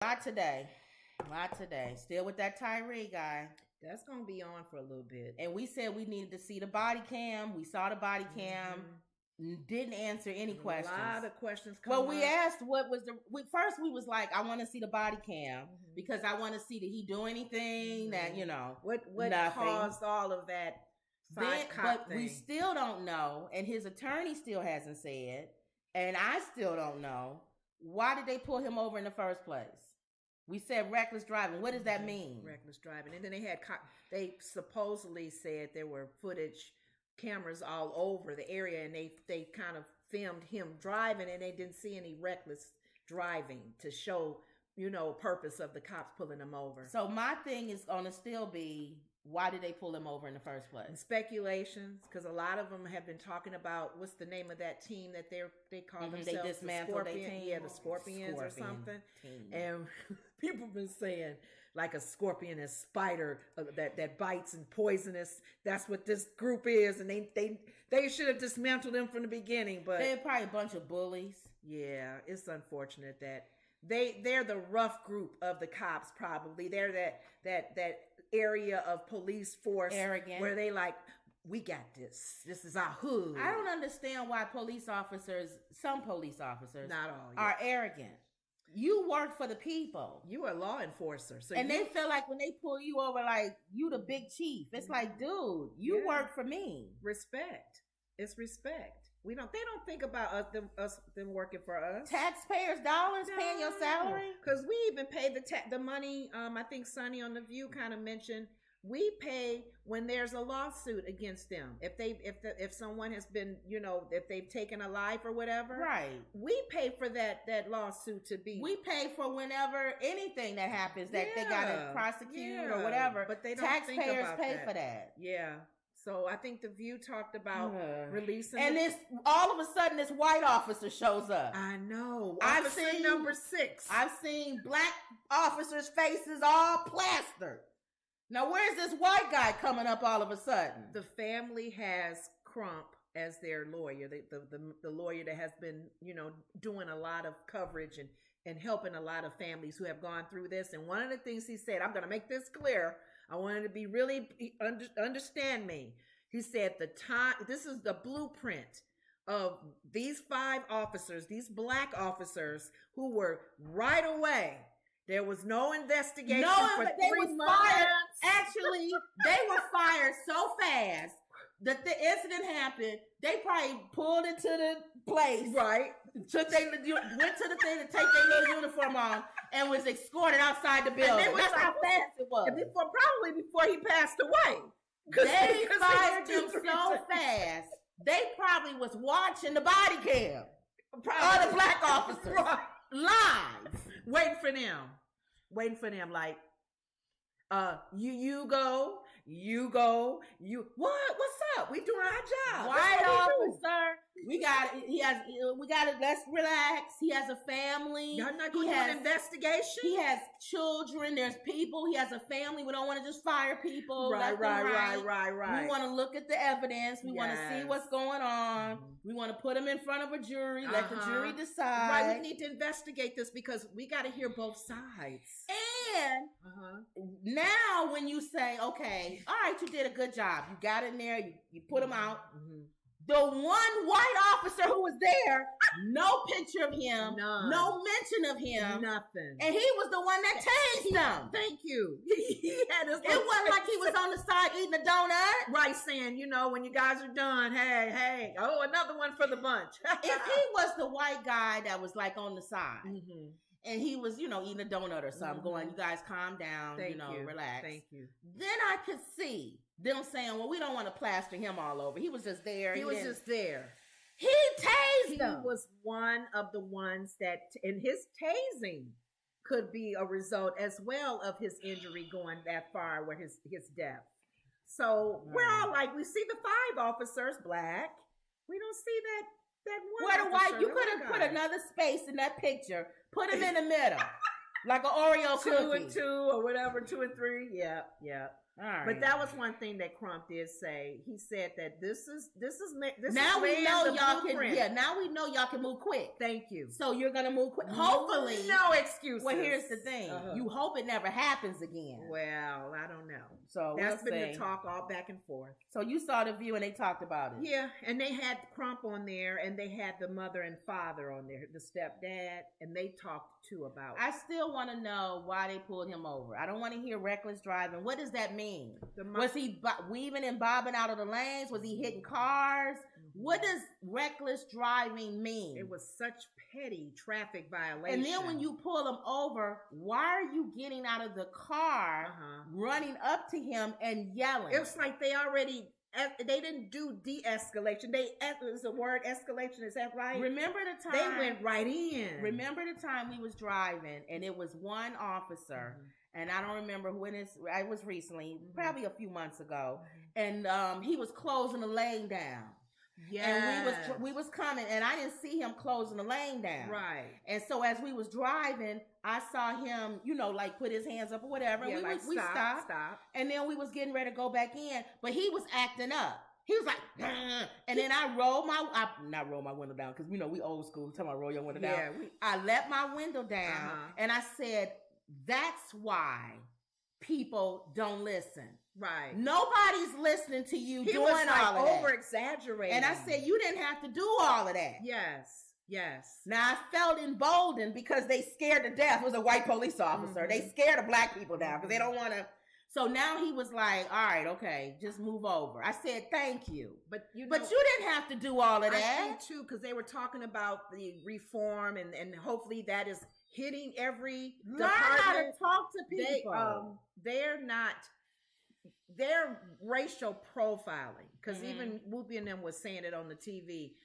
Not today. Not today. Still with that Tyre guy. That's gonna be on for a little bit. And we said we needed to see the body cam. We saw the body cam. Didn't answer any questions. A lot of questions come Well, we asked what was first we was like, I want to see the body cam because I want to see, did he do anything that, what nothing. Caused all of that but we still don't know, and his attorney still hasn't said, and I still don't know, why did they pull him over in the first place? We said reckless driving. What does that mean? Reckless driving. And then they supposedly said there were cameras all over the area, and they kind of filmed him driving, and they didn't see any reckless driving to show, purpose of the cops pulling him over. So my thing is going to still be, why did they pull him over in the first place? And speculations, because a lot of them have been talking about, what's the name of that team that they call themselves? They dismantled their team. Yeah, the Scorpions or something. Team. And people have been saying, like a scorpion is spider that bites and poisonous. That's what this group is, and they should have dismantled them from the beginning. But they're probably a bunch of bullies. Yeah, it's unfortunate that they're the rough group of the cops. Probably they're that area of police force, arrogant, where they like, we got this. This is our hood. I don't understand why some police officers, not all, are arrogant. You work for the people. You are a law enforcer. They feel like when they pull you over, like you the big chief. It's like, dude, you work for me. Respect. It's respect. They don't think about them working for us. Taxpayers' dollars paying your salary. Because we even pay the money. I think Sonny on The View kind of mentioned, we pay when there's a lawsuit against them. If someone has been, if they've taken a life or whatever, right? We pay for that lawsuit to be. We pay for whenever anything that happens that they got to prosecute or whatever. But they don't taxpayers pay for that. Yeah. So I think The View talked about releasing, and all of a sudden this white officer shows up. I know. I've seen number 6. I've seen black officers' faces all plastered. Now, where's this white guy coming up all of a sudden? The family has Crump as their lawyer, the lawyer that has been, doing a lot of coverage and helping a lot of families who have gone through this. And one of the things he said, I'm going to make this clear. I wanted to be really understand me. He said this is the blueprint of these 5 officers, these black officers who were right away. There was no investigation for 3 months. Actually, they were fired so fast that the incident happened. They probably pulled into the place, right? Went to the thing to take their little uniform on and was escorted outside the building. That's how fast it was. Probably before he passed away. They fired him so fast. They probably was watching the body cam. All the black officers live, waiting for them, like, you go, what's up? We doing our job. White officer, we got it. Let's relax. He has a family. Y'all not going to do an investigation? He has children. There's people. He has a family. We don't want to just fire people. Right. We want to look at the evidence. We want to see what's going on. We want to put him in front of a jury. Let the jury decide. Right. We need to investigate this because we got to hear both sides. And now when you say, okay, all right, you did a good job. You got in there. You put him out. The one white officer who was there, no picture of him, no mention of him, nothing. And he was the one that tased him. Thank you. It wasn't like he was on the side eating a donut. Right, saying, when you guys are done, hey, another one for the bunch. If he was the white guy that was like on the side, and he was, eating a donut or something, going, you guys calm down, relax. Thank you. Then I could see them saying, well, we don't want to plaster him all over. He was just there. He was just there. He tased them. He was one of the ones that, and his tasing could be a result as well of his injury going that far, where his death. So we're all like, we see the 5 officers, black. We don't see that one. Where the white, you could have put another space in that picture. Put him in the middle. Like an Oreo cookie. 2 and 2 or whatever, 2 and 3. Yeah. All right. But that was one thing that Crump did say. He said that this is now we know y'all blueprint. can. Yeah, now we know y'all can move quick. Thank you. So you're gonna move quick. Hopefully, no excuses. Well, here's the thing. You hope it never happens again. Well, I don't know. So that's been the talk all back and forth. So you saw the View and they talked about it. Yeah, and they had Crump on there, and they had the mother and father on there, the stepdad, and they talked too about it. I still want to know why they pulled him over. I don't want to hear reckless driving. What does that mean? Was he weaving and bobbing out of the lanes? Was he hitting cars? What does reckless driving mean? It was such petty traffic violation. And then when you pull him over, why are you getting out of the car, running up to him and yelling? It's like they didn't do de-escalation. Is the word escalation, is that right? Remember the time they went right in. Remember the time we was driving and it was one officer, and I don't remember when it was recently, probably a few months ago, and he was closing the lane down. Yeah, and we was coming, and I didn't see him closing the lane down. Right. And so as we was driving, I saw him, like put his hands up or whatever. Yeah, we stopped. And then we was getting ready to go back in, but he was acting up. He was like, and then I not roll my window down because we old school. Talking about roll your window down. I let my window down, and I said, "That's why people don't listen." Right. Nobody's listening to you doing all of that. Over exaggerating. And I said, you didn't have to do all of that. Yes. Now I felt emboldened because they scared to death. It was a white police officer. They scared the black people down because they don't want to. So now he was like, all right, okay, just move over. I said, thank you. But you didn't have to do all of that. I think too, because they were talking about the reform and hopefully that is hitting every department. Learn how to talk to people. They're racial profiling, because even Whoopi and them was saying it on the TV.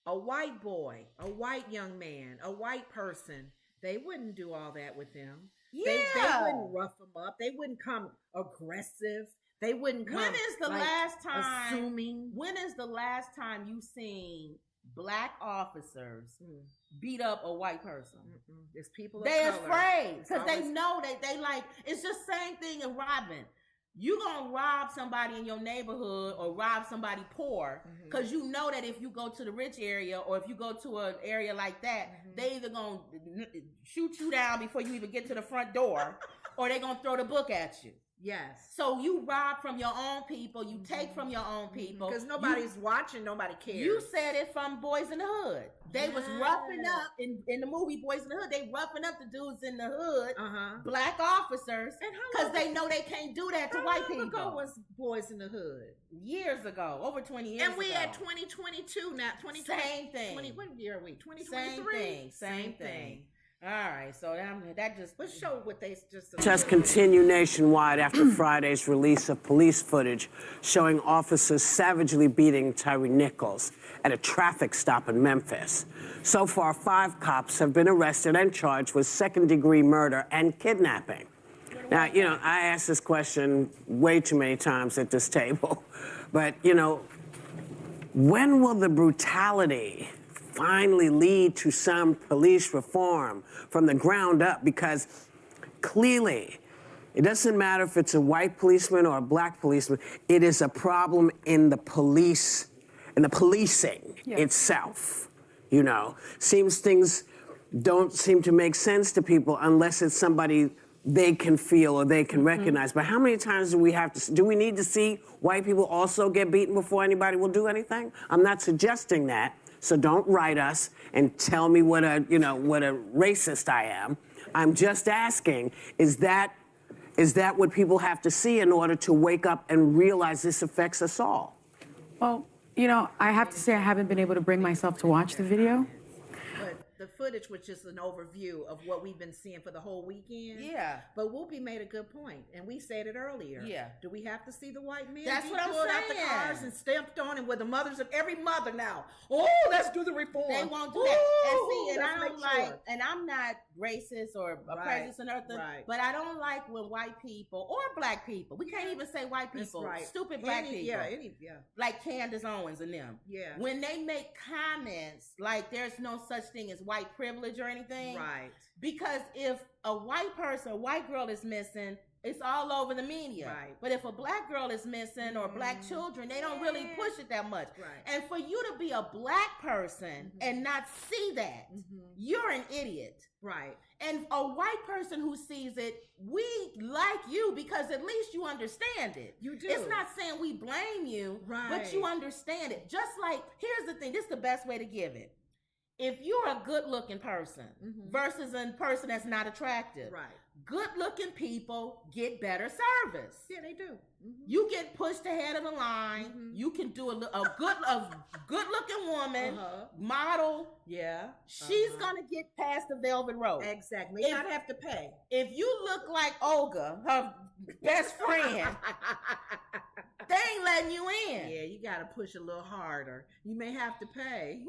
A white boy, a white young man, a white person, they wouldn't do all that with them. Yeah. They wouldn't rough them up. They wouldn't come aggressive. They wouldn't come. When is the last time? Assuming. When is the last time you seen black officers beat up a white person? There's people. They're afraid because they know that they like. It's just same thing in robbing. You gonna rob somebody in your neighborhood or rob somebody poor because you know that if you go to the rich area or if you go to an area like that, they either gonna shoot you down before you even get to the front door or they gonna throw the book at you. Yes. So you rob from your own people, you take from your own people. Because nobody's watching, nobody cares. You said it from Boys in the Hood. They was roughing up in the movie Boys in the Hood. They roughing up the dudes in the hood, black officers, because they know they can't do that to white people. How long ago was Boys in the Hood? Years ago, over 20 years ago. And we at 2022 now. Same thing. What year are we? 2023? Same thing. All right, so that just... Let's show what they just... Protests continue nationwide after Friday's release of police footage showing officers savagely beating Tyre Nichols at a traffic stop in Memphis. So far, 5 cops have been arrested and charged with second-degree murder and kidnapping. Now, I asked this question way too many times at this table, but, when will the brutality finally lead to some police reform from the ground up? Because clearly, it doesn't matter if it's a white policeman or a black policeman, it is a problem in the police, in the policing itself. Seems things don't seem to make sense to people unless it's somebody they can feel or they can recognize. But how many times do we need to see white people also get beaten before anybody will do anything? I'm not suggesting that. So don't write us and tell me what a racist I am. I'm just asking, is that what people have to see in order to wake up and realize this affects us all? Well, I have to say I haven't been able to bring myself to watch the video. The footage, which is an overview of what we've been seeing for the whole weekend. Yeah. But Whoopi made a good point, and we said it earlier. Yeah. Do we have to see the white men? That's what I'm pulled saying. Out the cars and stamped on, and with the mothers of every mother now. Oh, let's do the reform. They won't do that. And I don't like, and I'm not racist or prejudiced or nothing, but I don't like when white people or black people, we can't even say white people, stupid black people, like Candace Owens and them. Yeah. When they make comments like there's no such thing as white privilege or anything. Right. Because if a white person, a white girl is missing, It's all over the media. Right. But if a black girl is missing or black children, they don't really push it that much. Right. And for you to be a black person and not see that, you're an idiot. Right. And a white person who sees it, we like you because at least you understand it. You do. It's not saying we blame you, but you understand it. Just like, here's the thing, this is the best way to give it. If you're a good-looking person versus a person that's not attractive, good-looking people get better service. Yeah, they do. You get pushed ahead of the line. You can do a good-looking woman, model. Yeah. She's gonna get past the velvet rope. Exactly. May not have to pay. If you look like Olga, her best friend, they ain't letting you in. Yeah, you got to push a little harder. You may have to pay.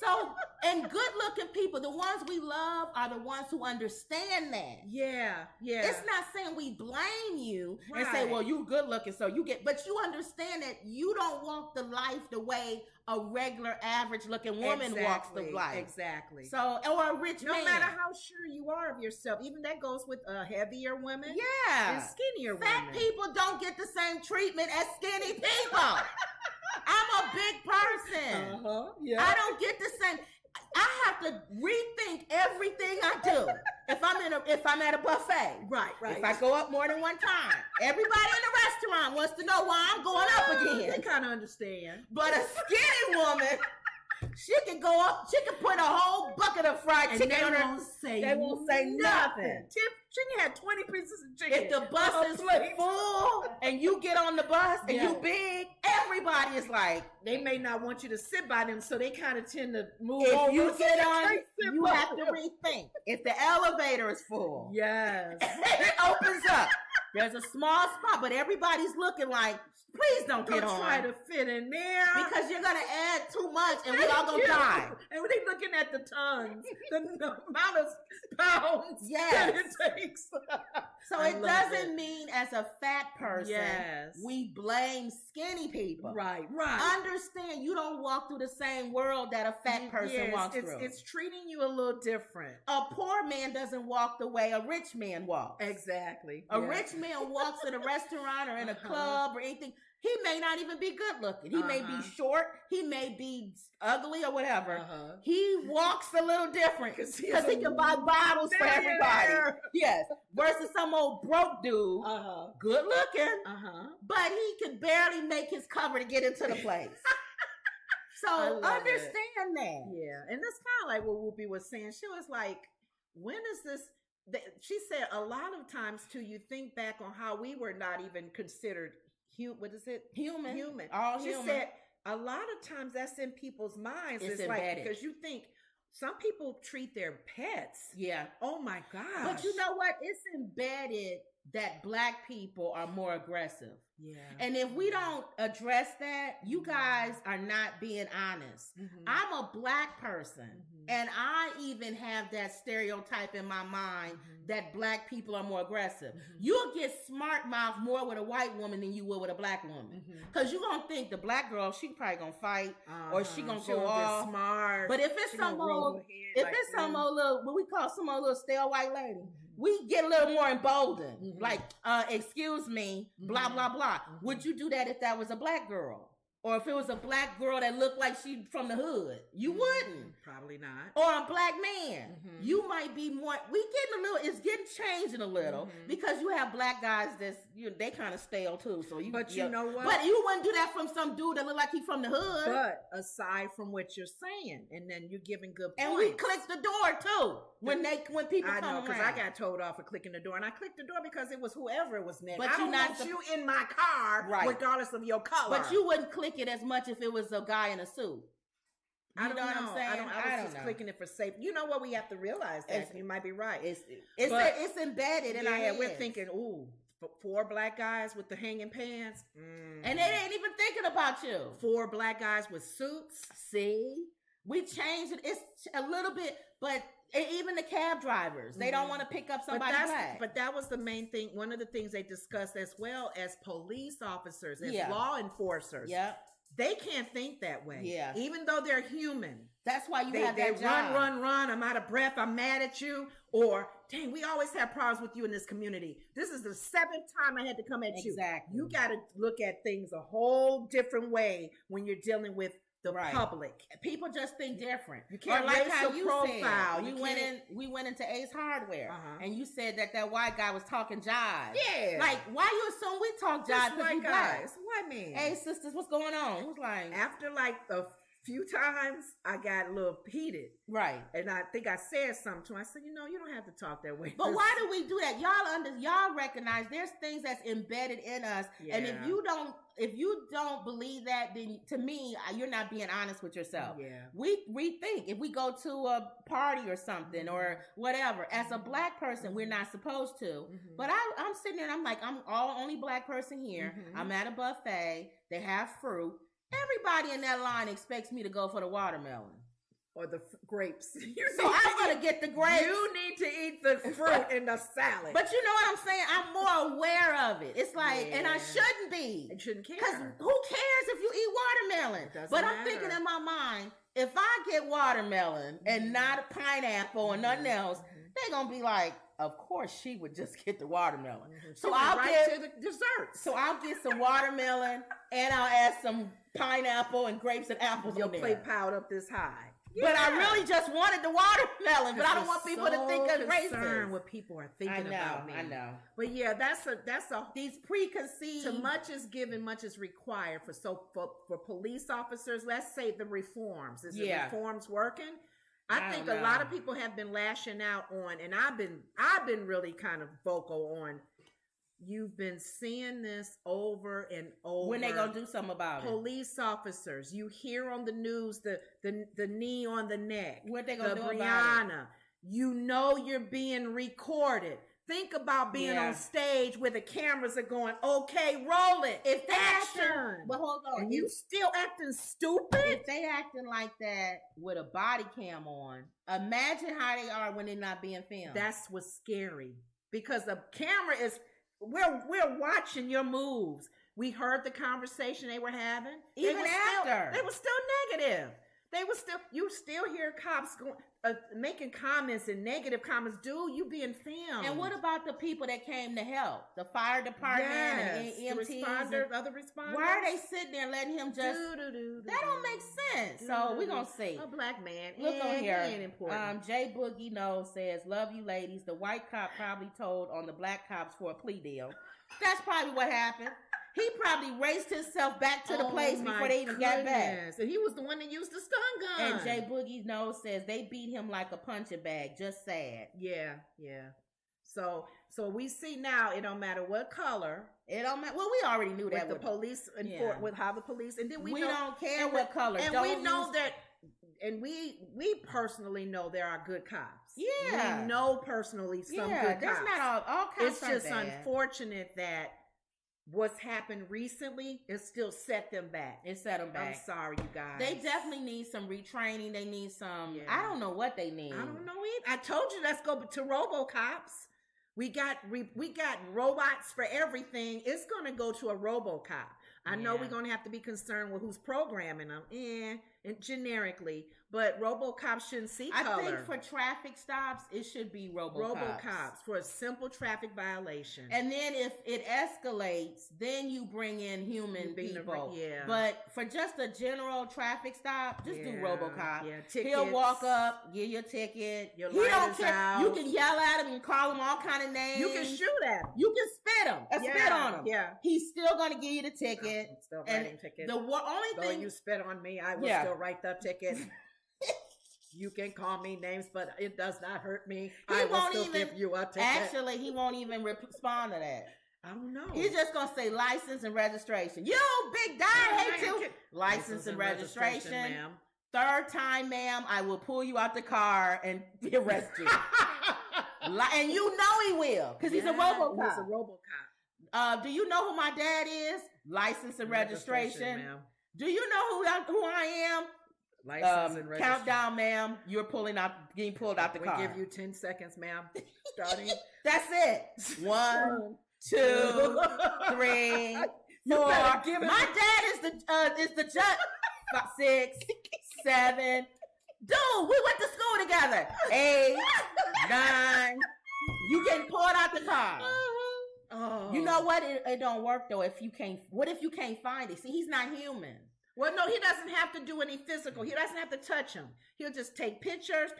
So, and good-looking people, the ones we love, are the ones who understand that. Yeah. It's not saying we blame you and say, well, you good-looking, so you get, but you understand that you don't walk the life the way a regular, average-looking woman walks the life. Exactly. So, or a rich man. No matter how sure you are of yourself, even that goes with heavier women. Yeah. And skinnier Fat women. people don't get the same treatment as skinny people. I'm a big person. Yeah. I don't get the same. I have to rethink everything I do. If I'm at a buffet, right. If I go up more than one time, everybody in the restaurant wants to know why I'm going up again. They kind of understand. But a skinny woman, she can go up. She can put a whole bucket of fried chicken on her. They won't say nothing. Chicken had 20 pieces of chicken. If the bus is full and you get on the bus and you big, everybody is like, they may not want you to sit by them, so they kind of tend to move if over. you get on, you have to rethink. If the elevator is full, yes, it opens up. There's a small spot, but everybody's looking like, please don't get on. Try to fit in there. Because you're going to add too much and we all going to die. And when they're looking at the tons, the amount of pounds that it takes. So it doesn't mean as a fat person, we blame skinny people. Right. Understand you don't walk through the same world that a fat person walks through. It's treating you a little different. A poor man doesn't walk the way a rich man walks. Exactly. A rich man walks in a restaurant or in a club or anything. He may not even be good looking. He may be short. He may be ugly or whatever. He walks a little different because he can buy bottles for everybody. Yes. Versus some old broke dude, good looking, but he could barely make his cover to get into the place. So understand that. Yeah. And that's kind of like what Whoopi was saying. She was like, when is this? She said a lot of times too, you think back on how we were not even considered what is it? Human. All she human. said a lot of times that's in people's minds. It's like, because you think some people treat their pets. Yeah. Oh my gosh. But you know what? It's embedded that black people are more aggressive. Yeah. And if we don't address that, you guys are not being honest. I'm a black person, and I even have that stereotype in my mind that black people are more aggressive. You'll get smart mouth more with a white woman than you will with a black woman. Because you're going to think the black girl, she probably going to fight or she going to go off. Smart. But if it's some old, some old little, what we call some old little stale white lady, we get a little more emboldened. Like, excuse me, blah, blah, blah. Would you do that if that was a black girl? Or if it was a black girl that looked like she from the hood? You wouldn't. Probably not. Or a black man. You might be more, it's getting changing a little because you have black guys that's, they kind of stale too. So you know what? But you wouldn't do that from some dude that look like he from the hood. But aside from what you're saying, and then you're giving good points. And we click the door too when people come around. Because I got told off for clicking the door, and I clicked the door because it was whoever was next. But I don't want you in my car, regardless of your color. But you wouldn't click it as much if it was a guy in a suit. I don't know what I'm saying. I was just know. clicking it for safety. You know what? We have to realize that. You might be right. It's embedded in our heads. We're thinking, ooh, 4 black guys with the hanging pants. And they ain't even thinking about you. 4 black guys with suits. See? We changed it. It's a little bit, but even the cab drivers, they don't want to pick up somebody black. But that was the main thing. One of the things they discussed as well as police officers, as law enforcers. Yeah. They can't think that way. Yeah. Even though they're human. That's why you have that job. Run. I'm out of breath. I'm mad at you. Or, dang, we always have problems with you in this community. This is the 7th time I had to come at you. Exactly. You got to look at things a whole different way when you're dealing with the public. People just think different. You can't like raise how your you profile. Said, we went into Ace Hardware, and you said that white guy was talking jive. Yeah. Like, why you assume we talk jive because we black? It's a white man. Hey, sisters, what's going on? It was like after like a few times, I got a little heated. Right. And I think I said something to him. I said, you don't have to talk that way. But why do we do that? Y'all recognize there's things that's embedded in us. Yeah. And if you don't believe that, then to me, you're not being honest with yourself. Yeah. We think if we go to a party or something or whatever, as a black person, we're not supposed to. But I'm sitting there and I'm like, I'm only black person here. I'm at a buffet. They have fruit. Everybody in that line expects me to go for the watermelon. Or the grapes. So I'm going to get the grapes. You need to eat the fruit and the salad. But you know what I'm saying? I'm more aware of it. It's like, and I shouldn't be. You shouldn't care. Because who cares if you eat watermelon? But I'm thinking in my mind, if I get watermelon and not a pineapple or nothing else, they're going to be like, of course she would just get the watermelon. So I'll get to the dessert. So I'll get some watermelon and I'll add some pineapple and grapes and apples. Your plate piled up this high. Yeah. But I really just wanted the watermelon. But I don't want people to think of racist. What people are thinking about me. I know. But yeah, that's a these preconceived. So much is given, much is required for police officers. Let's say the reforms. Is the reforms working? I think a lot of people have been lashing out on, and I've been really kind of vocal on. You've been seeing this over and over. When they gonna do something about it? Police officers, you hear on the news the knee on the neck. What they gonna do about Brianna? You know you're being recorded. Think about being on stage where the cameras are going, okay, roll it. If they action, but hold on, and you still acting stupid? If they acting like that with a body cam on, imagine how they are when they're not being filmed. That's what's scary. Because the camera is, we're watching your moves. We heard the conversation they were having. Even after. They were still negative. You still hear cops going, making comments and negative comments. Dude, you being filmed. And what about the people that came to help? The fire department and EMTs? Other responders? Why are they sitting there letting him just... That don't make sense. So we're going to see. A black man. Look on here. Ain't important. Jay Boogie Knows says, love you ladies. The white cop probably told on the black cops for a plea deal. That's probably what happened. He probably raced himself back to the place before they even got back. And he was the one that used the stun gun. And Jay Boogie Knows says they beat him like a punching bag. Just sad. Yeah. So we see now it don't matter what color. It don't matter. Well, we already knew that with the police and with how the police, and then we don't care what color. And we know that. And we personally know there are good cops. Yeah. We know personally some good cops. There's not all cops. It's just unfortunate that what's happened recently is still set them back. It set them back. I'm sorry, you guys. They definitely need some retraining. They need some. I don't know what they need. I don't know either. I told you, let's go to RoboCops. We got robots for everything. It's going to go to a RoboCop. I know we're going to have to be concerned with who's programming them, and generically, but RoboCops shouldn't see color. I think for traffic stops, it should be RoboCops for a simple traffic violation. And then if it escalates, then you bring in human people. But for just a general traffic stop, just do RoboCop. He'll walk up, give your ticket. He don't care. Out. You can yell at him and call him all kind of names. You can shoot at him. You can spit him. Spit on him. Yeah. He's still going to give you the ticket. I'm still writing tickets. The only thing you spit on me, I will still write the ticket. You can call me names, but it does not hurt me. I will still give you a ticket. Actually, he won't even respond to that. I don't know. He's just going to say license and registration. You big guy, hate you. License and registration. Ma'am. Third time, ma'am, I will pull you out the car and arrest you. And you know he will, because he's a RoboCop. He's a RoboCop. Do you know who my dad is? License and registration. Ma'am. Do you know who I am? License and registration. Countdown, ma'am. You're getting pulled out the car. We give you 10 seconds, ma'am. Starting. That's it. 1, 2, 3, 4. My dad is the judge. 6, 7. Dude, we went to school together. 8, 9. You getting pulled out the car. Oh. You know what? It don't work though if you can't. What if you can't find it? See, he's not human. Well, no, he doesn't have to do any physical. He doesn't have to touch him. He'll just take pictures.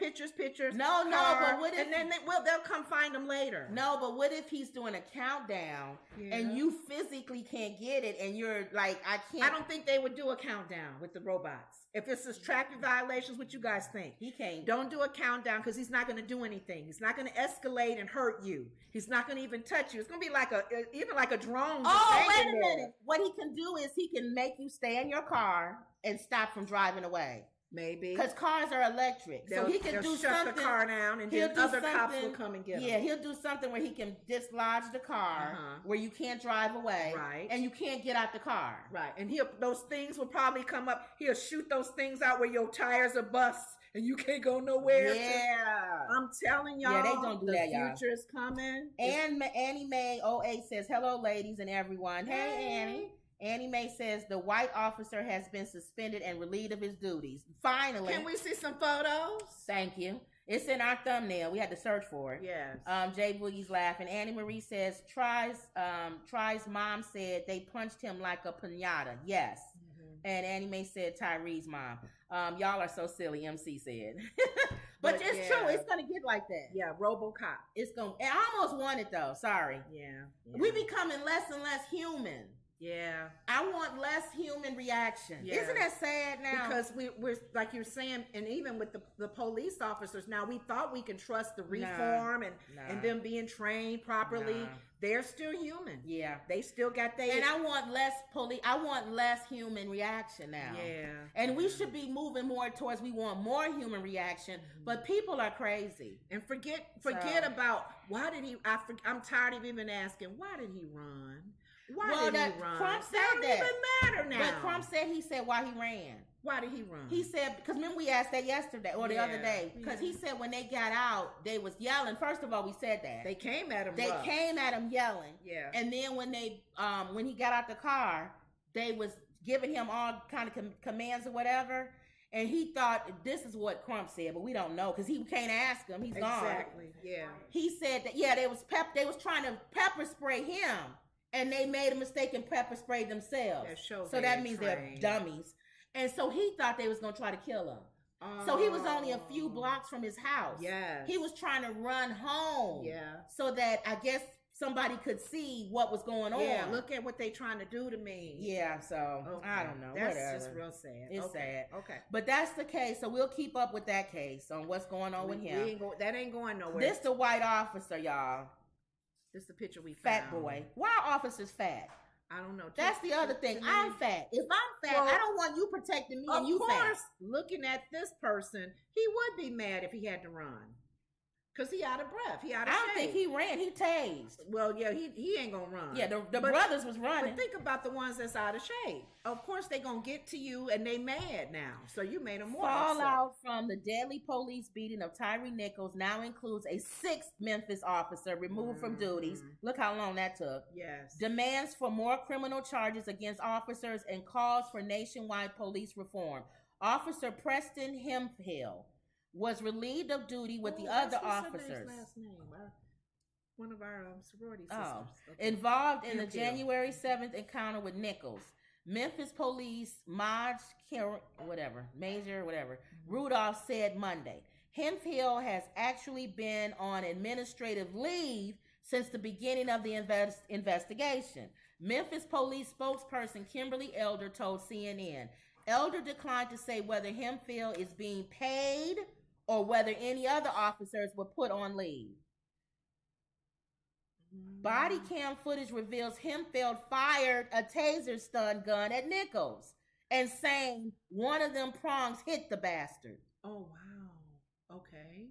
No, but what if? And then they'll come find him later. No, but what if he's doing a countdown and you physically can't get it, and you're like, I can't. I don't think they would do a countdown with the robots. If this is traffic violations, what you guys think? He can't. Don't do a countdown because he's not going to do anything. He's not going to escalate and hurt you. He's not going to even touch you. It's going to be like a drone. Oh, wait a minute. What he can do is he can make you stay in your car and stop from driving away. Maybe. Because cars are electric. So he can do shut something. The car down and then other cops will come and get him. Yeah, he'll do something where he can dislodge the car where you can't drive away. Right. And you can't get out the car. Right. And those things will probably come up. He'll shoot those things out where your tires are bust and you can't go nowhere. Yeah. I'm telling y'all. Yeah, they don't do that, y'all. The future is coming. And Annie Mae 08 says, hello, ladies and everyone. Hey, Annie. Annie Mae says the white officer has been suspended and relieved of his duties. Finally. Can we see some photos? Thank you. It's in our thumbnail. We had to search for it. Yes. Jay Boogie's laughing. Annie Marie says, Try's mom said they punched him like a piñata. Yes. And Annie Mae said Tyree's mom. Y'all are so silly, MC said. but it's true. It's going to get like that. Yeah, RoboCop. It's going to. I almost want it, though. Sorry. Yeah. We becoming less and less human. Yeah. I want less human reaction. Yeah. Isn't that sad now? Because we're like you're saying, and even with the police officers now, we thought we can trust the reform and them being trained properly. They're still human. Yeah. They still got their... And I want less human reaction now. Yeah. And we should be moving more towards, we want more human reaction, but people are crazy. And forget about, why did he... I'm tired of even asking, why did he run? Why did he run? Crump said that. Don't even matter now. But Crump said he said why he ran. Why did he run? He said, because remember we asked that yesterday or the other day, because he said when they got out, they was yelling. First of all, we said that. They came at him. They came at him yelling. Yeah. And then when he got out the car, they was giving him all kind of commands or whatever. And he thought this is what Crump said, but we don't know because he can't ask him. He's gone. Exactly. Yeah. He said that they was trying to pepper spray him. And they made a mistake and pepper sprayed themselves. So that means they're dummies. And so he thought they was going to try to kill him. So he was only a few blocks from his house. Yes. He was trying to run home. Yeah. So that I guess somebody could see what was going on. Yeah, look at what they trying to do to me. Yeah, so I don't know. That's whatever. just real sad. It's sad. Okay. But that's the case. So we'll keep up with that case on what's going on with him. That ain't going nowhere. This the white officer, y'all. This is the picture we found. Fat boy. Why are officers fat? I don't know. That's the other thing. I'm fat. If I'm fat, I don't want you protecting me and you fat. Of course, looking at this person, he would be mad if he had to run. Because he out of breath. He out of shape. I don't think he ran. He tased. Well, yeah, he ain't going to run. Yeah, the brothers was running. But think about the ones that's out of shape. Of course, they going to get to you and they mad now. So you made them more Fallout from the deadly police beating of Tyre Nichols now includes a 6th Memphis officer removed from duties. Look how long that took. Yes. Demands for more criminal charges against officers and calls for nationwide police reform. Officer Preston Hemphill was relieved of duty with the other officers. Last name. One of our sorority sisters. Okay. Involved in the January 7th encounter with Nichols. Memphis Police Major Rudolph said Monday. Hemphill has actually been on administrative leave since the beginning of the investigation. Memphis Police spokesperson Kimberly Elder told CNN. Elder declined to say whether Hemphill is being paid or whether any other officers were put on leave. Body cam footage reveals Hemphill fired a taser stun gun at Nichols and saying one of them prongs hit the bastard. Oh, wow. Okay.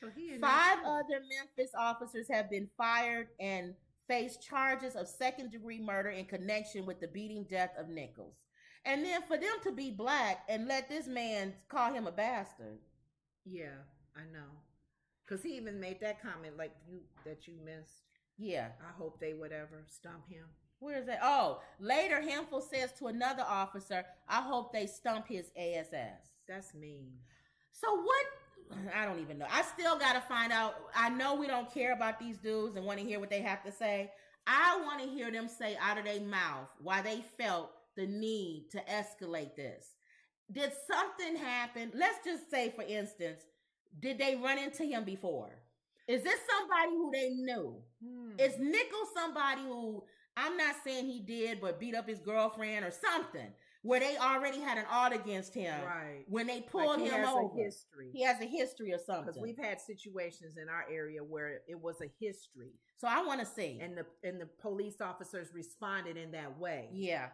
So 5 other Memphis officers have been fired and face charges of second-degree murder in connection with the beating death of Nichols. And then for them to be black and let this man call him a bastard. Yeah, I know. Because he even made that comment like that you missed. Yeah. I hope they stump him. Where is that? Oh, later Hemphill says to another officer, I hope they stump his ASS. That's mean. So what? I don't even know. I still got to find out. I know we don't care about these dudes and want to hear what they have to say. I want to hear them say out of their mouth why they felt the need to escalate this. Did something happen? Let's just say, for instance, did they run into him before? Is this somebody who they knew? Is Nichols somebody who, I'm not saying he did, but beat up his girlfriend or something, where they already had an ought against him when they pulled him over? He has a history or something. Because we've had situations in our area where it was a history. So I want to see. And the police officers responded in that way. Yeah.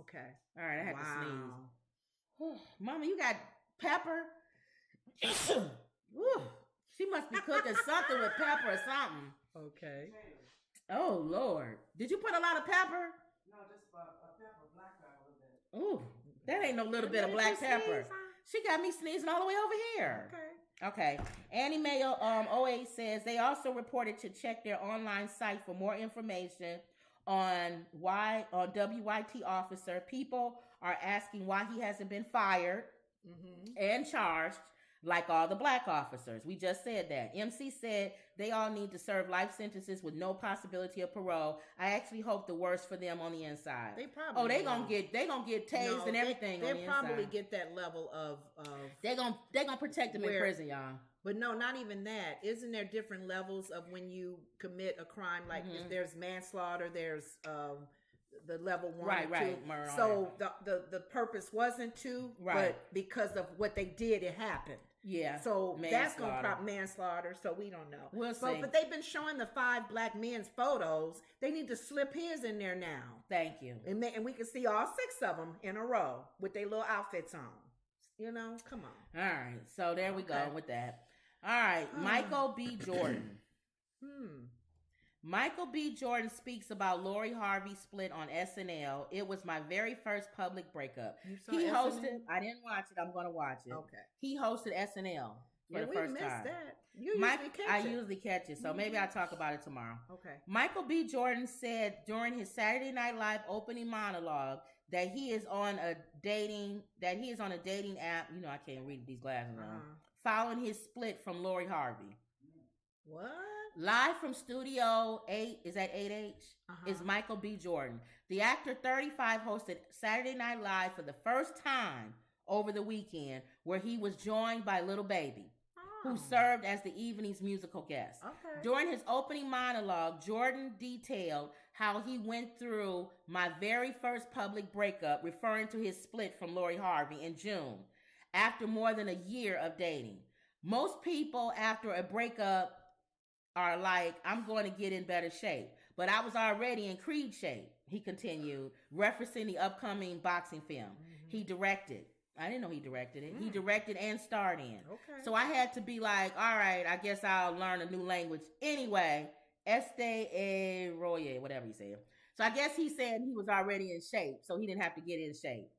Okay. All right, I had to sneeze. Mama, you got pepper? She must be cooking something with pepper or something. Okay. Oh, Lord. Did you put a lot of pepper? No, just a pepper, black pepper a little bit. Ooh, that ain't no little bit of black pepper. Sneeze, huh? She got me sneezing all the way over here. Okay. Annie Mayo 08 says they also reported to check their online site for more information on WYT officer. People are asking why he hasn't been fired and charged like all the black officers. We just said that. MC said they all need to serve life sentences with no possibility of parole. I actually hope the worst for them on the inside. They probably they gonna get tased and everything. They on the probably inside. get that level of They gonna protect them in prison, y'all. But no, not even that. Isn't there different levels of when you commit a crime? Like if there's manslaughter, there's the level 1 right, or 2. Murder. So the purpose wasn't to, but because of what they did, it happened. Yeah. So that's going to prop manslaughter. So we don't know. We'll see. But they've been showing the 5 black men's photos. They need to slip his in there now. Thank you. And we can see all 6 of them in a row with their little outfits on. You know, come on. All right. So there we go with that. All right. Michael B. Jordan. Michael B. Jordan speaks about Lori Harvey's split on SNL. It was my very first public breakup. He hosted. I didn't watch it. I'm going to watch it. Okay. He hosted SNL for the first time. That. You usually catch I it. usually catch it, so maybe I'll talk about it tomorrow. Okay. Michael B. Jordan said during his Saturday Night Live opening monologue that he is on a dating app. You know, I can't read these glasses on. Following his split from Lori Harvey. What? Live from Studio 8, is that 8H? Is Michael B. Jordan. The actor 35 hosted Saturday Night Live for the first time over the weekend, where he was joined by Little Baby, who served as the evening's musical guest. Okay. During his opening monologue, Jordan detailed how he went through my very first public breakup, referring to his split from Lori Harvey in June, after more than a year of dating. Most people after a breakup are like, I'm going to get in better shape. But I was already in Creed shape, he continued, referencing the upcoming boxing film he directed. I didn't know he directed it. He directed and starred in. Okay. So I had to be like, all right, I guess I'll learn a new language. Anyway, Este Roye, whatever he said. So I guess he said he was already in shape, so he didn't have to get in shape.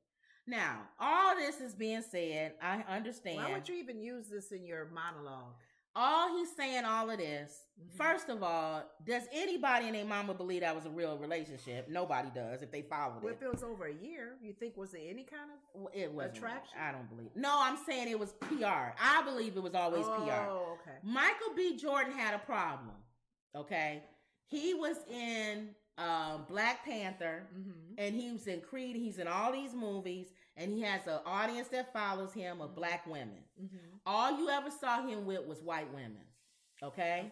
Now, all this is being said, I understand. Why would you even use this in your monologue? All he's saying, all of this, first of all, does anybody and their mama believe that was a real relationship? Nobody does if they followed Well, it. if it was over a year, you think was there any kind of It was attraction? I don't believe. No, I'm saying it was PR. I believe it was always PR. Oh, okay. Michael B. Jordan had a problem. Okay, he was in Black Panther, and he was in Creed. He's in all these movies, and he has an audience that follows him of black women. All you ever saw him with was white women. Okay.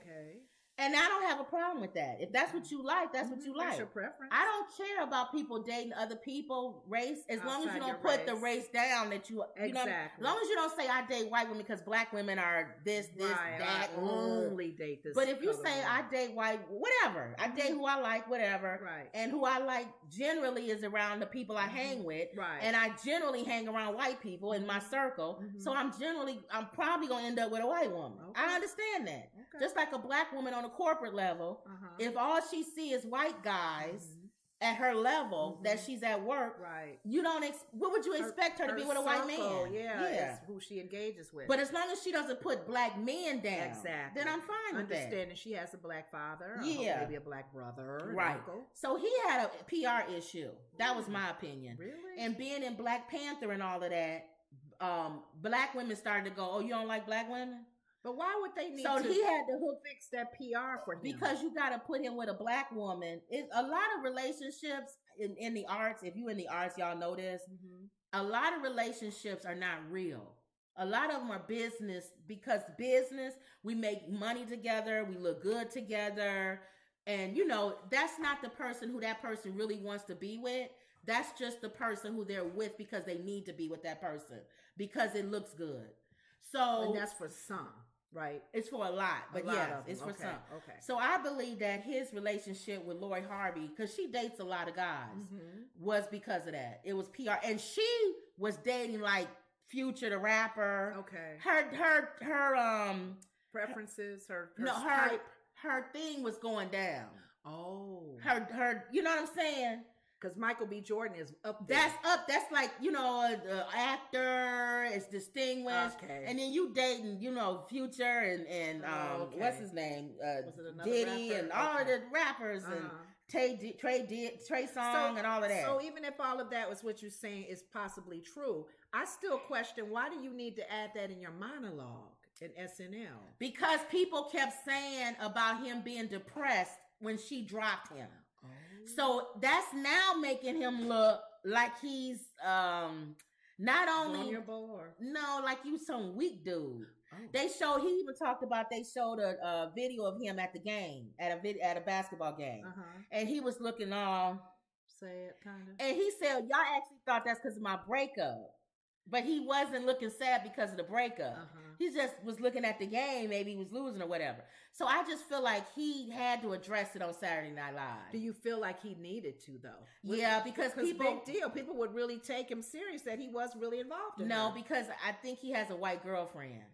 And I don't have a problem with that. If that's what you like, that's what you like. That's your preference. I don't care about people dating other people, race, as long as you don't your put the race down that you know. As long as you don't say I date white women because black women are this, that. I only date this. But if you say I date white, whatever. I date who I like, whatever. Right. And who I like generally is around the people I hang with. Right. And I generally hang around white people in my circle. So I'm probably going to end up with a white woman. Okay. I understand that. Okay. Just like a black woman on a corporate level, if all she see is white guys at her level that she's at work, you don't. What would you expect her to be with a white man? Yeah, it's who she engages with. But as long as she doesn't put black men down, then I'm fine with that. Understanding she has a black father, maybe a black brother, right? Uncle. So he had a PR issue. That was my opinion. Really? And being in Black Panther and all of that, black women started to go, oh, you don't like black women? But why would they need so to he had to fix that PR for him? Because you got to put him with a black woman. It's a lot of relationships in the arts. If you in the arts, y'all know this. A lot of relationships are not real. A lot of them are business, because business, we make money together, we look good together. And, you know, that's not the person who that person really wants to be with. That's just the person who they're with because they need to be with that person because it looks good. So, and that's for some, right? It's for a lot, but yes, it's for some. Okay. So I believe that his relationship with Lori Harvey, because she dates a lot of guys, was because of that. It was PR, and she was dating like Future the rapper. Okay. Her preferences, her type. Her thing was going down. Oh. Her you know what I'm saying? Because Michael B. Jordan is up there. That's up. That's like, you know, the actor is distinguished. Okay. And then you dating, you know, Future and what's his name? Diddy rapper? And all of the rappers and Trey Songz and all of that. So even if all of that was what you're saying is possibly true, I still question, why do you need to add that in your monologue in SNL? Because people kept saying about him being depressed when she dropped him. Oh. So that's now making him look like he's not only vulnerable or no, like you some weak dude. Oh. They showed a video of him at the game, at a basketball game, and he was looking all sad, kind of. And he said, "Y'all actually thought that's because of my breakup." But he wasn't looking sad because of the breakup. He just was looking at the game. Maybe he was losing or whatever. So I just feel like he had to address it on Saturday Night Live. Do you feel like he needed to, though? Yeah, because people... Big deal. People would really take him serious that he was really involved in No, her. Because I think he has a white girlfriend.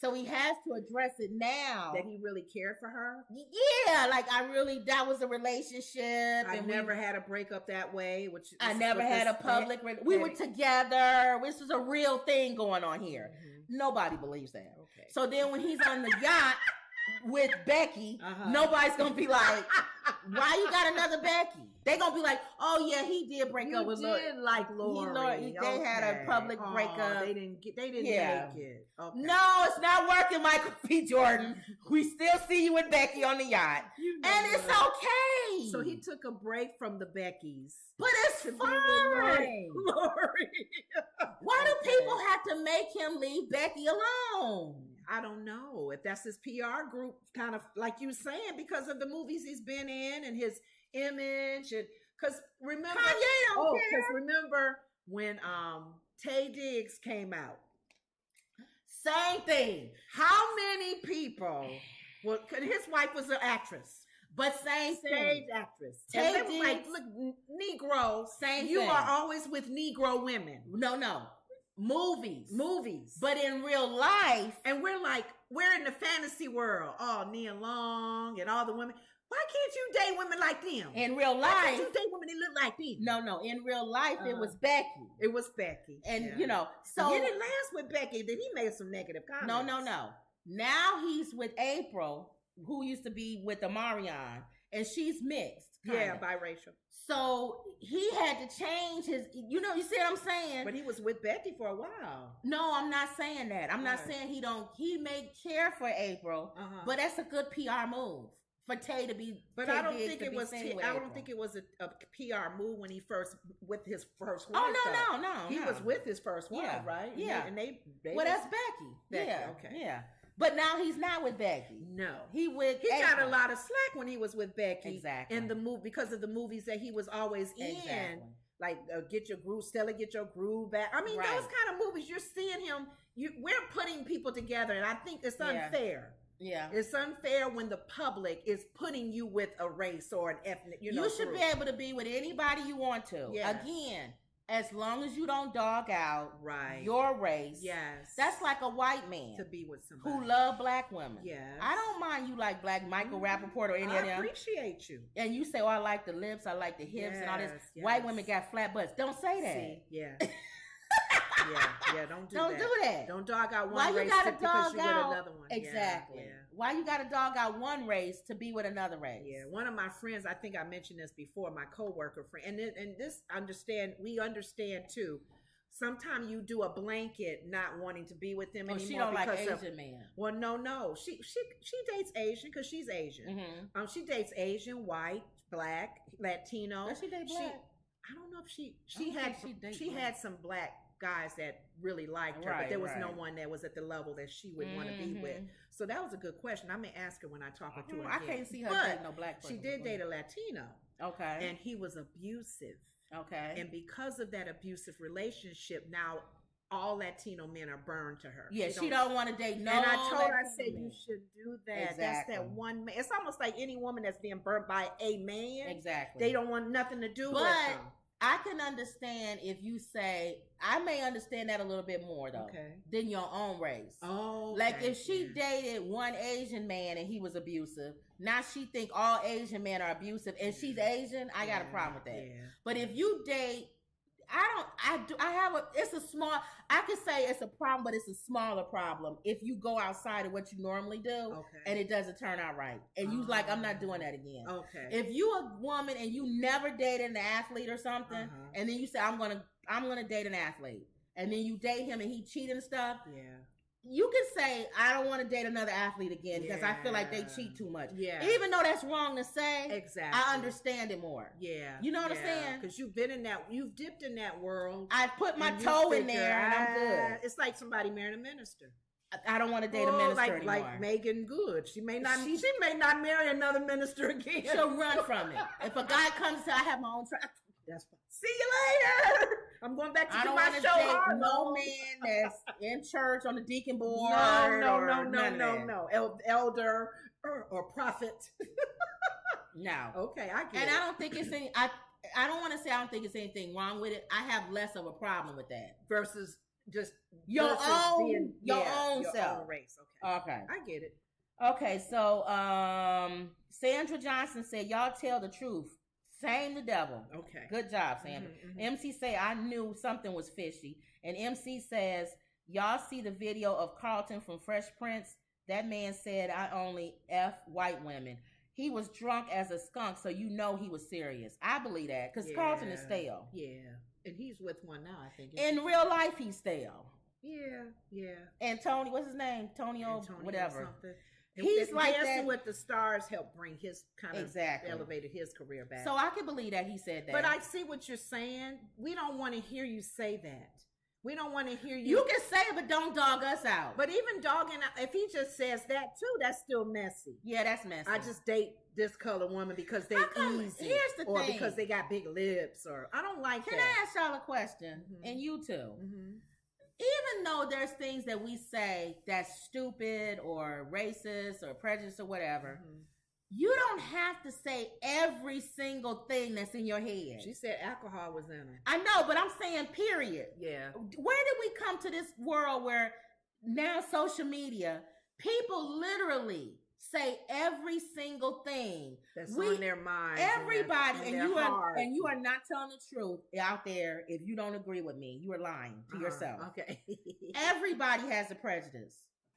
So he has to address it now. That he really cared for her? Yeah, like that was a relationship. I never had a breakup that way. I never had a public, we were together. This was a real thing going on here. Nobody believes that. Okay. So then when he's on the yacht with Becky, nobody's going to be like, why you got another Becky? They're going to be like, oh yeah, he did break up with Lori. You did like Lori. They had a public breakup. They didn't make it. Okay. No, it's not working, Michael B. Jordan. We still see you with Becky on the yacht. And it's okay. So he took a break from the Beckys. But it's fine. Lori. Why do people have to make him leave Becky alone? I don't know if that's his PR group, kind of like you saying, because of the movies he's been in and his image, and because remember, Kanye don't care. Because remember when Taye Diggs came out, same thing. How many people? Well, his wife was an actress. But same stage thing. Actress. Taye Diggs, like, look, Negro. Same you thing. are always with Negro women. No. Movies. But in real life. And we're in the fantasy world. Oh, Nia Long and all the women. Why can't you date women like them? In real life. Why can't you date women that look like them? No. In real life, it was Becky. It was Becky. And, you know, so. He didn't last with Becky. Then he made some negative comments. No. Now he's with April, who used to be with Omarion, and she's mixed. Yeah, biracial. So he had to change his, you see what I'm saying? But he was with Becky for a while. No, I'm not saying that. I'm not saying he may care for April, but that's a good PR move for Tay to be. But I don't think it was. I don't think it was a PR move when he with his first wife. Oh no. He was with his first wife, right? Yeah, and they well, that's Becky. Yeah, okay, yeah. But now he's not with Becky. No, he got a lot of slack when he was with Becky. Exactly. In the movie, because of the movies that he was always in. Like Get Your Groove, Stella, Get Your Groove Back. I mean, those kind of movies, you're seeing him. We're putting people together, and I think it's unfair. Yeah. It's unfair when the public is putting you with a race or an ethnic, You should be able to be with anybody you want to. Yes. Again, as long as you don't dog out your race. Yes. That's like a white man. To be with somebody. Who love black women. Yes. I don't mind you like black Michael Rappaport or any of them. I appreciate you. And you say, oh, I like the lips, I like the hips and all this. Yes. White women got flat butts. Don't say that. See? Yeah. Don't do that. Don't dog out one race because you with another one. Exactly. Yeah. Why you got to dog out one race to be with another race? Yeah. One of my friends, I think I mentioned this before, my coworker friend, and this we understand too. sometimes you do a blanket not wanting to be with them anymore. She don't like because Asian men. Well, no. She dates Asian because she's Asian. She dates Asian, white, black, Latino. Does she date black? I don't know if she had some black guys that really liked her, but there was no one that was at the level that she would want to be with. So that was a good question. I may ask her when I talk to her again. I can't see her dating no black person. She did date a Latino. Okay. And he was abusive. Okay. And because of that abusive relationship, now all Latino men are burned to her. Yeah, she don't want to date no. And I told her, I Latino said, men. you should do that. Exactly. That's that one man. It's almost like any woman that's being burnt by a man. Exactly. They don't want nothing to do with them. I can understand if you say, I may understand that a little bit more though, than your own race. Oh, like if she dated one Asian man and he was abusive, now she think all Asian men are abusive, and she's Asian. I got a problem with that. Yeah. But if you date, it's a small, I could say it's a problem, but it's a smaller problem if you go outside of what you normally do and it doesn't turn out right. And you like, I'm not doing that again. Okay. If you a woman and you never dated an athlete or something, and then you say, I'm gonna date an athlete, and then you date him and he cheat and stuff. Yeah. You can say, I don't want to date another athlete again because I feel like they cheat too much. Yeah. Even though that's wrong to say, exactly, I understand it more. Yeah. You know what I'm saying? Because you've dipped in that world. I put my toe in there and I'm good. It's like somebody marrying a minister. I don't want to date a minister anymore. Like Megan Good. She may not marry another minister again. She'll run from it. If a guy comes to, I have my own track. That's fine. See you later. I'm going back to do my show. I don't want to date no man that's in church on the deacon board. No. Elder or prophet. No. Okay, I get it. And I don't think it's any. I don't want to say I don't think it's anything wrong with it. I have less of a problem with that versus just your own self. Own race. Okay. I get it. Okay, so Sandra Johnson said, "Y'all tell the truth. Shame the devil." Okay. Good job, Sandra. MC say, I knew something was fishy. And MC says, y'all see the video of Carlton from Fresh Prince? That man said, I only F white women. He was drunk as a skunk, so you know he was serious. I believe that, because Carlton is stale. Yeah. And he's with one now, I think. In real life, he's stale. Yeah. And Tony, what's his name? Antonio whatever. Something. He's like Dancing with the Stars helped bring his kind of elevated his career back. So I can believe that he said that. But I see what you're saying. We don't want to hear you say that. We don't want to hear you. You can say it, but don't dog us out. But even dogging, if he just says that too, that's still messy. Yeah, that's messy. I just date this color woman because they're easy. Here's the thing. Or because they got big lips. Or I don't like that. Can I ask y'all a question? And you too. Even though there's things that we say that's stupid or racist or prejudiced or whatever, you don't have to say every single thing that's in your head. She said alcohol was in her. I know, but I'm saying period. Yeah. Where did we come to this world where now social media, people literally say every single thing that's on their mind. Everybody, and you are not telling the truth out there. If you don't agree with me, you are lying to yourself. Okay. Everybody has a prejudice.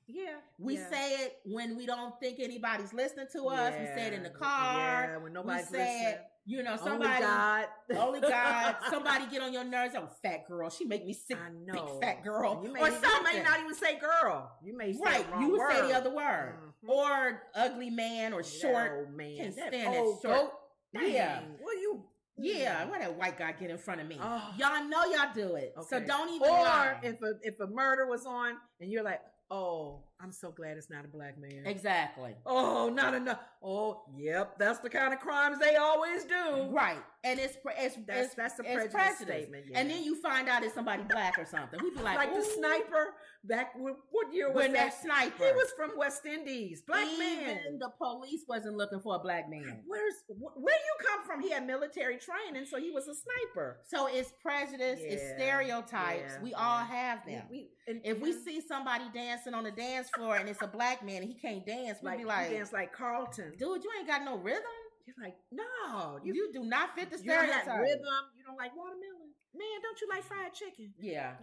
Yeah. We say it when we don't think anybody's listening to us. We say it in the car. Yeah, when nobody's listening. Somebody, only God, somebody get on your nerves. Oh, fat girl, she make me sick. I know, big fat girl. Or some may not even say girl. You may say the wrong you would word. say the other word, or ugly man, or short man. Can stand that short. Yeah, well, you. Yeah, why that white guy get in front of me? Y'all know y'all do it, so don't even. Or lie. if a murder was on and you're like, oh, I'm so glad it's not a black man. Exactly. Oh, not enough. Oh, yep, that's the kind of crimes they always do. Right, and that's a prejudice statement. Yeah. And then you find out it's somebody black or something. We'd be like the sniper back. What year was that sniper? He was from West Indies. Black man. Even the police wasn't looking for a black man. Where you come from? He had military training, so he was a sniper. So it's prejudice. It's stereotypes. We all have them. If we see somebody dancing on the dance floor and it's a black man and he can't dance, we'd be like, he dance like Carlton. Dude, you ain't got no rhythm. You're like, no, you do not fit the stereotype. You don't have rhythm. You don't like watermelon. Man, don't you like fried chicken? Yeah.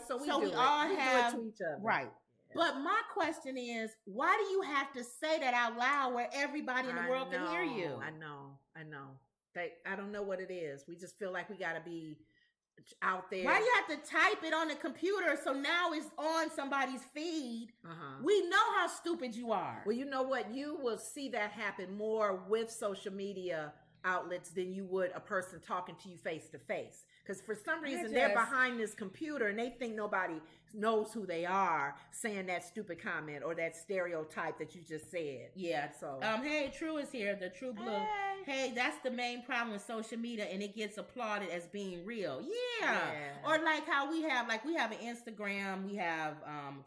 So we all have do it to each other. Right. Yeah. But my question is, why do you have to say that out loud where everybody in the world can hear you? I know. I don't know what it is. We just feel like we got to be out there. Why you have to type it on the computer so now it's on somebody's feed? We know how stupid you are. Well, you know what? You will see that happen more with social media outlets than you would a person talking to you face to face. Because for some reason they're behind this computer and they think nobody knows who they are saying that stupid comment or that stereotype that you just said. Yeah. So hey, True is here, the True Blue. Hey, that's the main problem with social media, and it gets applauded as being real. Yeah. Or like how we have an Instagram, we have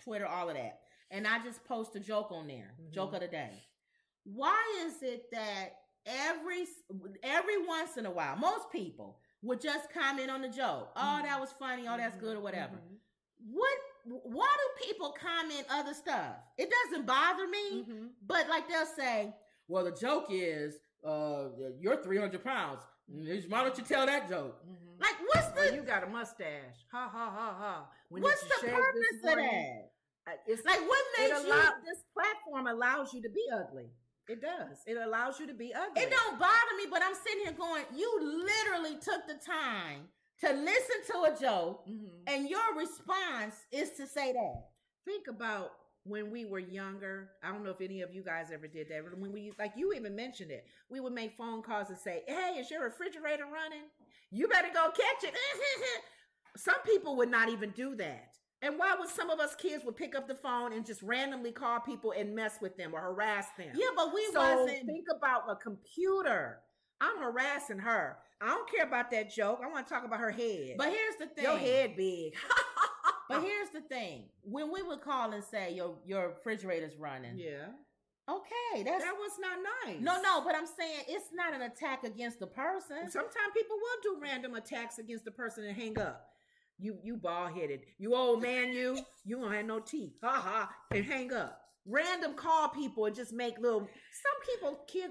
Twitter, all of that. And I just post a joke on there. Joke of the day. Why is it that every once in a while, most people would just comment on the joke? Oh, that was funny. Oh, that's good, or whatever. Why do people comment other stuff? It doesn't bother me, but like they'll say, well, the joke is, you're 300 pounds. Why don't you tell that joke? Like, what's the... you got a mustache. Ha, ha, ha, ha. What's the purpose of that? It's like, what makes this platform allows you to be ugly. It does. It allows you to be ugly. It don't bother me, but I'm sitting here going, you literally took the time to listen to a joke, and your response is to say that. Think about when we were younger. I don't know if any of you guys ever did that. But when we, like you even mentioned it, we would make phone calls and say, hey, is your refrigerator running? You better go catch it. Some people would not even do that. And why would some of us kids would pick up the phone and just randomly call people and mess with them or harass them? Yeah, but wasn't. Think about a computer. I'm harassing her. I don't care about that joke. I want to talk about her head. But here's the thing. Your head big. But here's the thing. When we would call and say your refrigerator's running. Yeah. Okay, that was not nice. No, but I'm saying it's not an attack against the person. Sometimes people will do random attacks against the person and hang up. You bald-headed. You old man, you don't have no teeth. Ha ha. And hang up. Random call people and just make some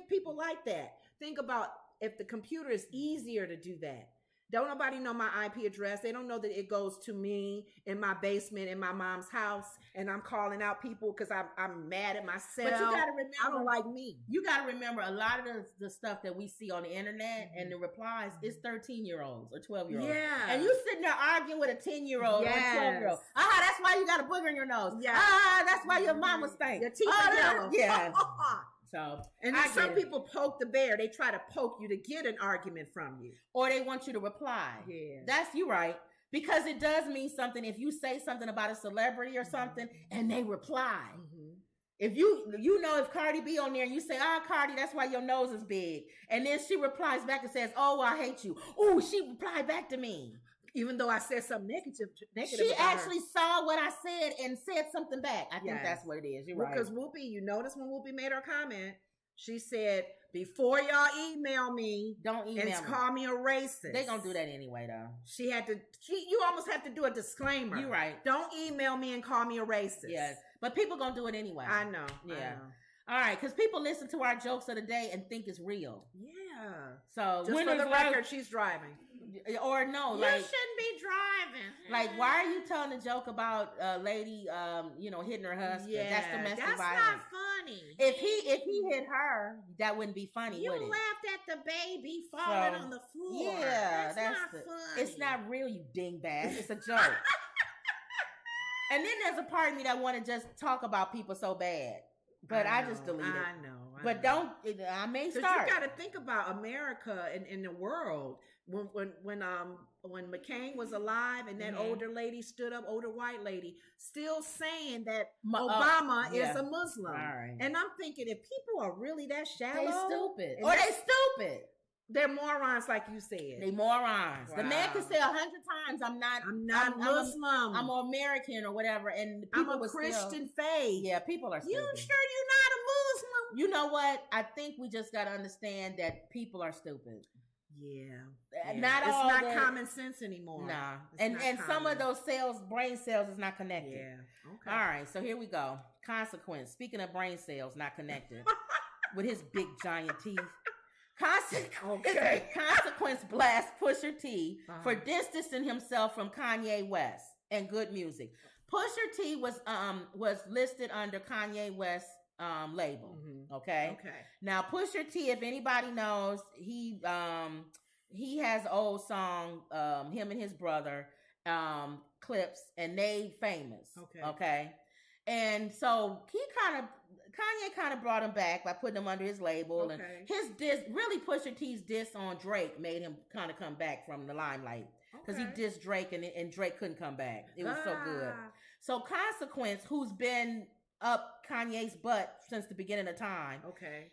people like that. Think about if the computer is easier to do that. Don't nobody know my IP address. They don't know that it goes to me in my basement in my mom's house, and I'm calling out people because I'm mad at myself. But you gotta remember, I don't like me. You gotta remember, a lot of the stuff that we see on the internet and the replies is 13-year-olds or 12-year-olds. Yeah, and you sitting there arguing with a 10-year-old or a 12-year-old. That's why you got a booger in your nose. Yeah, that's why your mama stank. Your teeth are yellow. Yeah. So, and then some people poke the bear. They try to poke you to get an argument from you, or they want you to reply. Yeah, you right, because it does mean something if you say something about a celebrity or something and they reply. If if Cardi B on there and you say, Cardi, that's why your nose is big, and then she replies back and says, oh, I hate you. Oh, she replied back to me. Even though I said something negative. She actually saw what I said and said something back. I think that's what it is. You're right. Because Whoopi, you notice when Whoopi made her comment, she said, before y'all email me, don't email and call me a racist. They're going to do that anyway, though. You almost have to do a disclaimer. You're right. Don't email me and call me a racist. Yes. But people going to do it anyway. I know. Yeah. I know. All right, because people listen to our jokes of the day and think it's real. Yeah. So just for the record, she's driving. Or no, you shouldn't be driving. Like, why are you telling a joke about a lady, hitting her husband? Yeah, that's domestic violence. That's not funny. If he hit her, that wouldn't be funny. You would it? laughed at the baby falling on the floor. Yeah, that's not funny. It's not real, you dingbat. It's a joke. And then there's a part of me that want to just talk about people so bad, but I just delete it. I know. But I may start. You got to think about America and the world. When McCain was alive and that older lady stood up, older white lady, still saying that Obama is a Muslim. Right. And I'm thinking, if people are really that shallow, they stupid. Or they stupid. They're morons, like you said. They morons. Wow. The man can say 100 times, I'm not Muslim. I'm American or whatever. And people I'm a Christian faith. Yeah, people are stupid. You sure you're not a Muslim? You know what? I think we just got to understand that people are stupid. Yeah. It's not common sense anymore. Nah. And some of those brain cells is not connected. Yeah. Okay. All right, so here we go. Consequence. Speaking of brain cells not connected. With his big giant teeth. Consequence blast Pusha T for distancing himself from Kanye West and good music. Pusha T was listed under Kanye West's label. Okay. Okay. Now Pusha T, if anybody knows, he he has old song, him and his brother, clips, and they famous. Okay. And so Kanye kind of brought him back by putting him under his label. And his diss, really Pusha T's diss on Drake made him kind of come back from the limelight. Because he dissed Drake and Drake couldn't come back. It was so good. So Consequence, who's been up Kanye's butt since the beginning of time.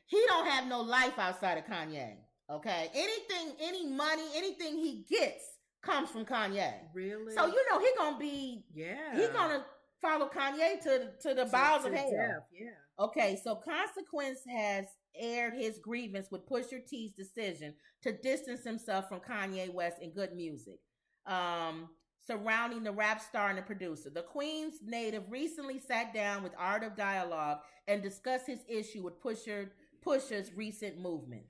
He don't have no life outside of Kanye. Okay. Anything, any money, anything he gets comes from Kanye. Really? So he gonna be he gonna follow Kanye to the bowels of hell. Okay, so Consequence has aired his grievance with Pusha T's decision to distance himself from Kanye West in good music, surrounding the rap star and the producer. The Queens native recently sat down with Art of Dialogue and discussed his issue with Pusha's recent movement.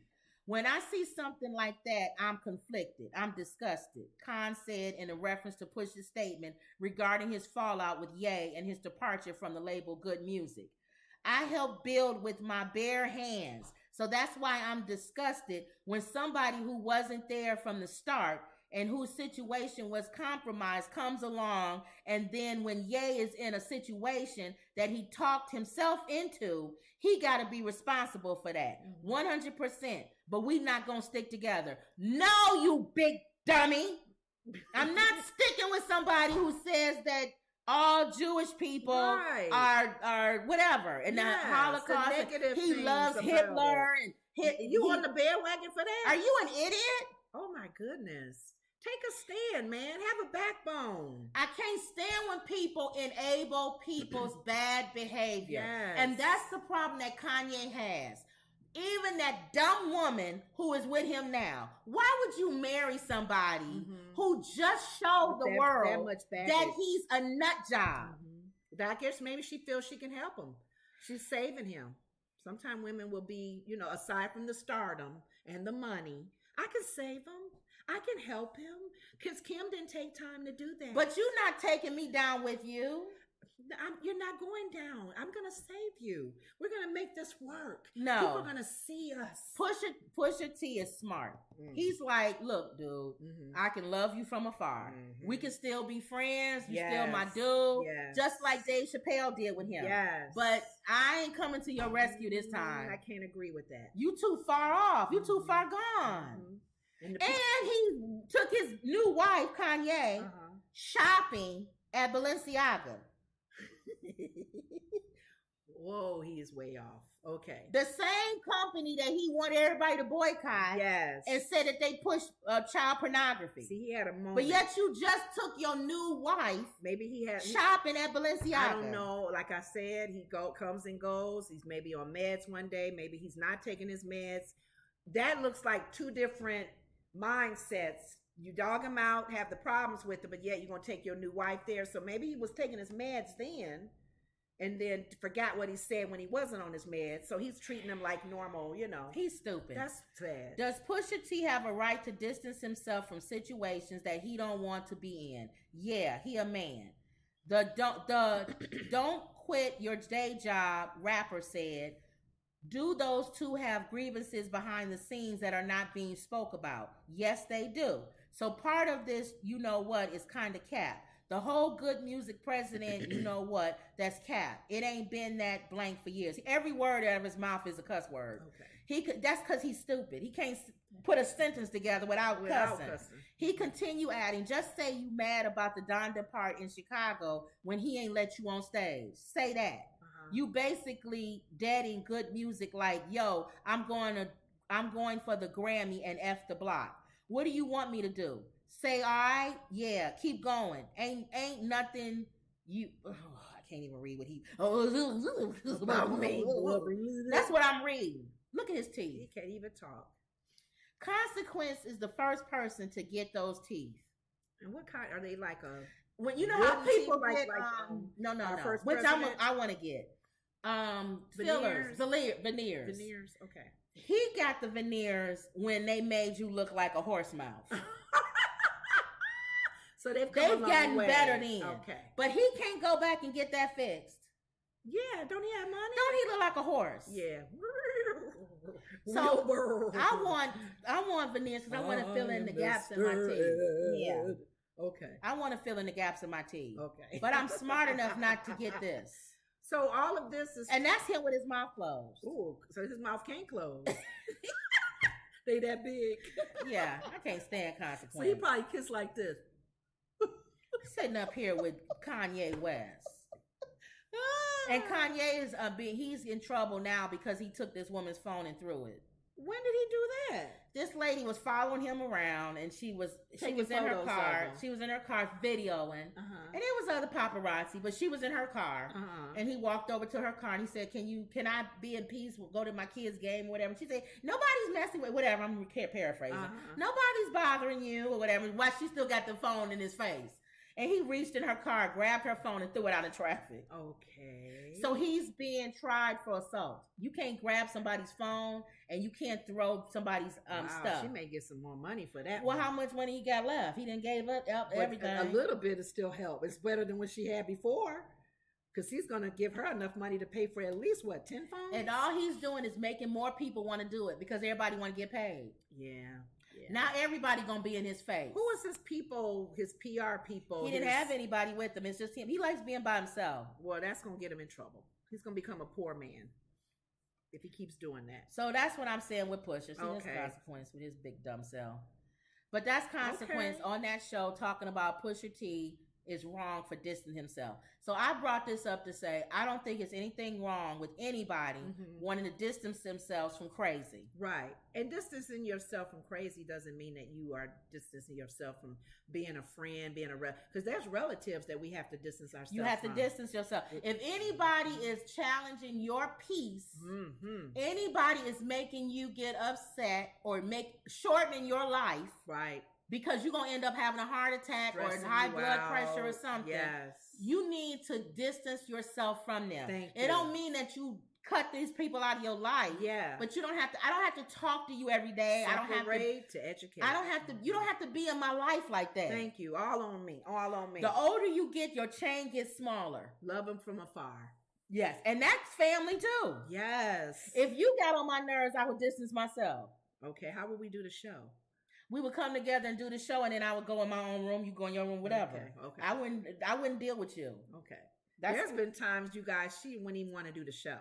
When I see something like that, I'm conflicted. I'm disgusted, Khan said in a reference to Pusha's statement regarding his fallout with Ye and his departure from the label Good Music. I helped build with my bare hands, so that's why I'm disgusted when somebody who wasn't there from the start and whose situation was compromised comes along, and then when Ye is in a situation that he talked himself into, he got to be responsible for that. 100%. But we not going to stick together. No, you big dummy. I'm not sticking with somebody who says that all Jewish people are whatever. And the Holocaust, he loves Hitler. And you on the bandwagon for that? Are you an idiot? Oh my goodness. Take a stand, man. Have a backbone. I can't stand when people enable people's bad behavior. And that's the problem that Kanye has. Even that dumb woman who is with him now. Why would you marry somebody who just showed the world that he's a nut job? I guess maybe she feels she can help him. She's saving him. Sometimes women will be, aside from the stardom and the money, I can save him. I can help him. Because Kim didn't take time to do that. But you're not taking me down with you. You're not going down. I'm going to save you. We're going to make this work. No. People are going to see us. Pusha T is smart. He's like, look, dude, I can love you from afar. We can still be friends. You're still my dude. Just like Dave Chappelle did with him. But I ain't coming to your rescue this time. I can't agree with that. You too far off. You too far gone. And he took his new wife, Kanye, shopping at Balenciaga. Whoa, he is way off. Okay. The same company that he wanted everybody to boycott. And said that they push child pornography. See, he had a moment. But yet you just took your new wife. Maybe he had shopping at Balenciaga. I don't know. Like I said, he comes and goes. He's maybe on meds one day. Maybe he's not taking his meds. That looks like two different mindsets. You dog him out, have the problems with it, but yet you're going to take your new wife there. So maybe he was taking his meds then and then forgot what he said when he wasn't on his meds. So he's treating him like normal, He's stupid. That's sad. Does Pusha T have a right to distance himself from situations that he don't want to be in? Yeah, he a man. The don't quit your day job rapper said, do those two have grievances behind the scenes that are not being spoke about? Yes, they do. So part of this, is kind of cap. The whole Good Music president, that's cap. It ain't been that blank for years. Every word out of his mouth is a cuss word. That's because he's stupid. He can't put a sentence together without cussing. He continue adding, just say you mad about the Donda part in Chicago when he ain't let you on stage. Say that. You basically deading Good Music like, yo, I'm going for the Grammy and F the block. What do you want me to do? Say, all right, yeah, keep going. Ain't nothing you. Oh, I can't even read what he. About me. That's what I'm reading. Look at his teeth. He can't even talk. Consequence is the first person to get those teeth. And what kind are they like a? When how people get no. Which I want to get fillers, veneers. Okay. He got the veneers when they made you look like a horse mouth. So they've gotten better then. Okay. But he can't go back and get that fixed. Yeah, don't he have money? Don't he look like a horse? Yeah. So I want veneers because I want to fill in the gaps in my teeth. Yeah. Okay. I want to fill in the gaps in my teeth. Okay. But I'm smart enough not to get this. So all of this is, and that's him with his mouth closed. Ooh, so his mouth can't close. They that big. Yeah, I can't stand consequences. So he probably kissed like this. Sitting up here with Kanye West. And Kanye is he's in trouble now because he took this woman's phone and threw it. When did he do that? This lady was following him around, and she was in her car. She was in her car videoing, and it was other paparazzi, but she was in her car. And he walked over to her car and he said, "Can I be in peace? We'll go to my kids' game, or whatever." She said, "Nobody's messing with whatever." I'm paraphrasing. Nobody's bothering you or whatever. Why she still got the phone in his face? And he reached in her car, grabbed her phone, and threw it out of traffic. Okay. So he's being tried for assault. You can't grab somebody's phone, and you can't throw somebody's stuff. She may get some more money for that. Well, how much money he got left? He didn't gave up everything. A little bit is still help. It's better than what she had before. Because he's going to give her enough money to pay for at least, 10 phones? And all he's doing is making more people want to do it because everybody want to get paid. Yeah. Not everybody going to be in his face. Who is his people, his PR people? He didn't have anybody with him. It's just him. He likes being by himself. Well, that's going to get him in trouble. He's going to become a poor man if he keeps doing that. So that's what I'm saying with Pusha. See, there's consequence with his big dumb self. But that's consequence on that show talking about Pusha T is wrong for distancing himself. So I brought this up to say I don't think it's anything wrong with anybody wanting to distance themselves from crazy. Right. And distancing yourself from crazy doesn't mean that you are distancing yourself from being a friend, because there's relatives that we have to distance ourselves from. You have to distance yourself. If anybody is challenging your peace, anybody is making you get upset or shortening your life. Right. Because you're going to end up having a heart attack or high blood pressure or something. Yes. You need to distance yourself from them. It don't mean that you cut these people out of your life. Yeah. But I don't have to talk to you every day. Separate I don't have to educate. You don't have to be in my life like that. Thank you. All on me. All on me. The older you get, your chain gets smaller. Love them from afar. Yes. And that's family too. Yes. If you got on my nerves, I would distance myself. Okay. How would we do the show? We would come together and do the show, and then I would go in my own room. You go in your room, whatever. Okay. I wouldn't deal with you. Okay. There's been times, you guys, she wouldn't even want to do the show.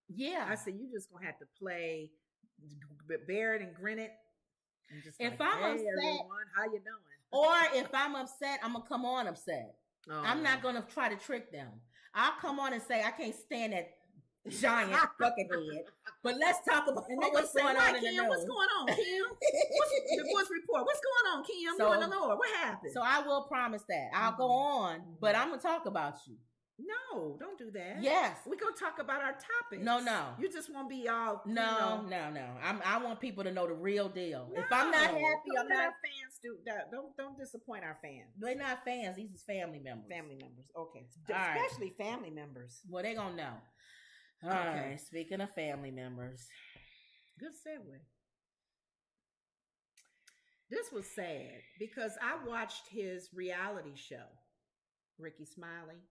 Yeah. I said, you just gonna have to play, bear it and grin it. And just if I'm upset, everyone, how you doing? Or if I'm upset, I'm gonna come on upset. I'm not gonna try to trick them. I'll come on and say I can't stand that giant buckethead. But let's talk about what's going on in the news. What's going on, Kim? The voice report. What's going on, Kim? You and the Lord. What happened? So I will promise that. I'll go on, but I'm gonna talk about you. No, don't do that. Yes. We're going to talk about our topics. No. You just want to be all... No. I want people to know the real deal. No, if I'm not happy, I'm not... Our fans do that. Don't disappoint our fans. They're not fans. These is family members. Family members. Okay. Especially family members. Well, they're going to know. All right. Speaking of family members. Good segue. This was sad because I watched his reality show, Rickey Smiley.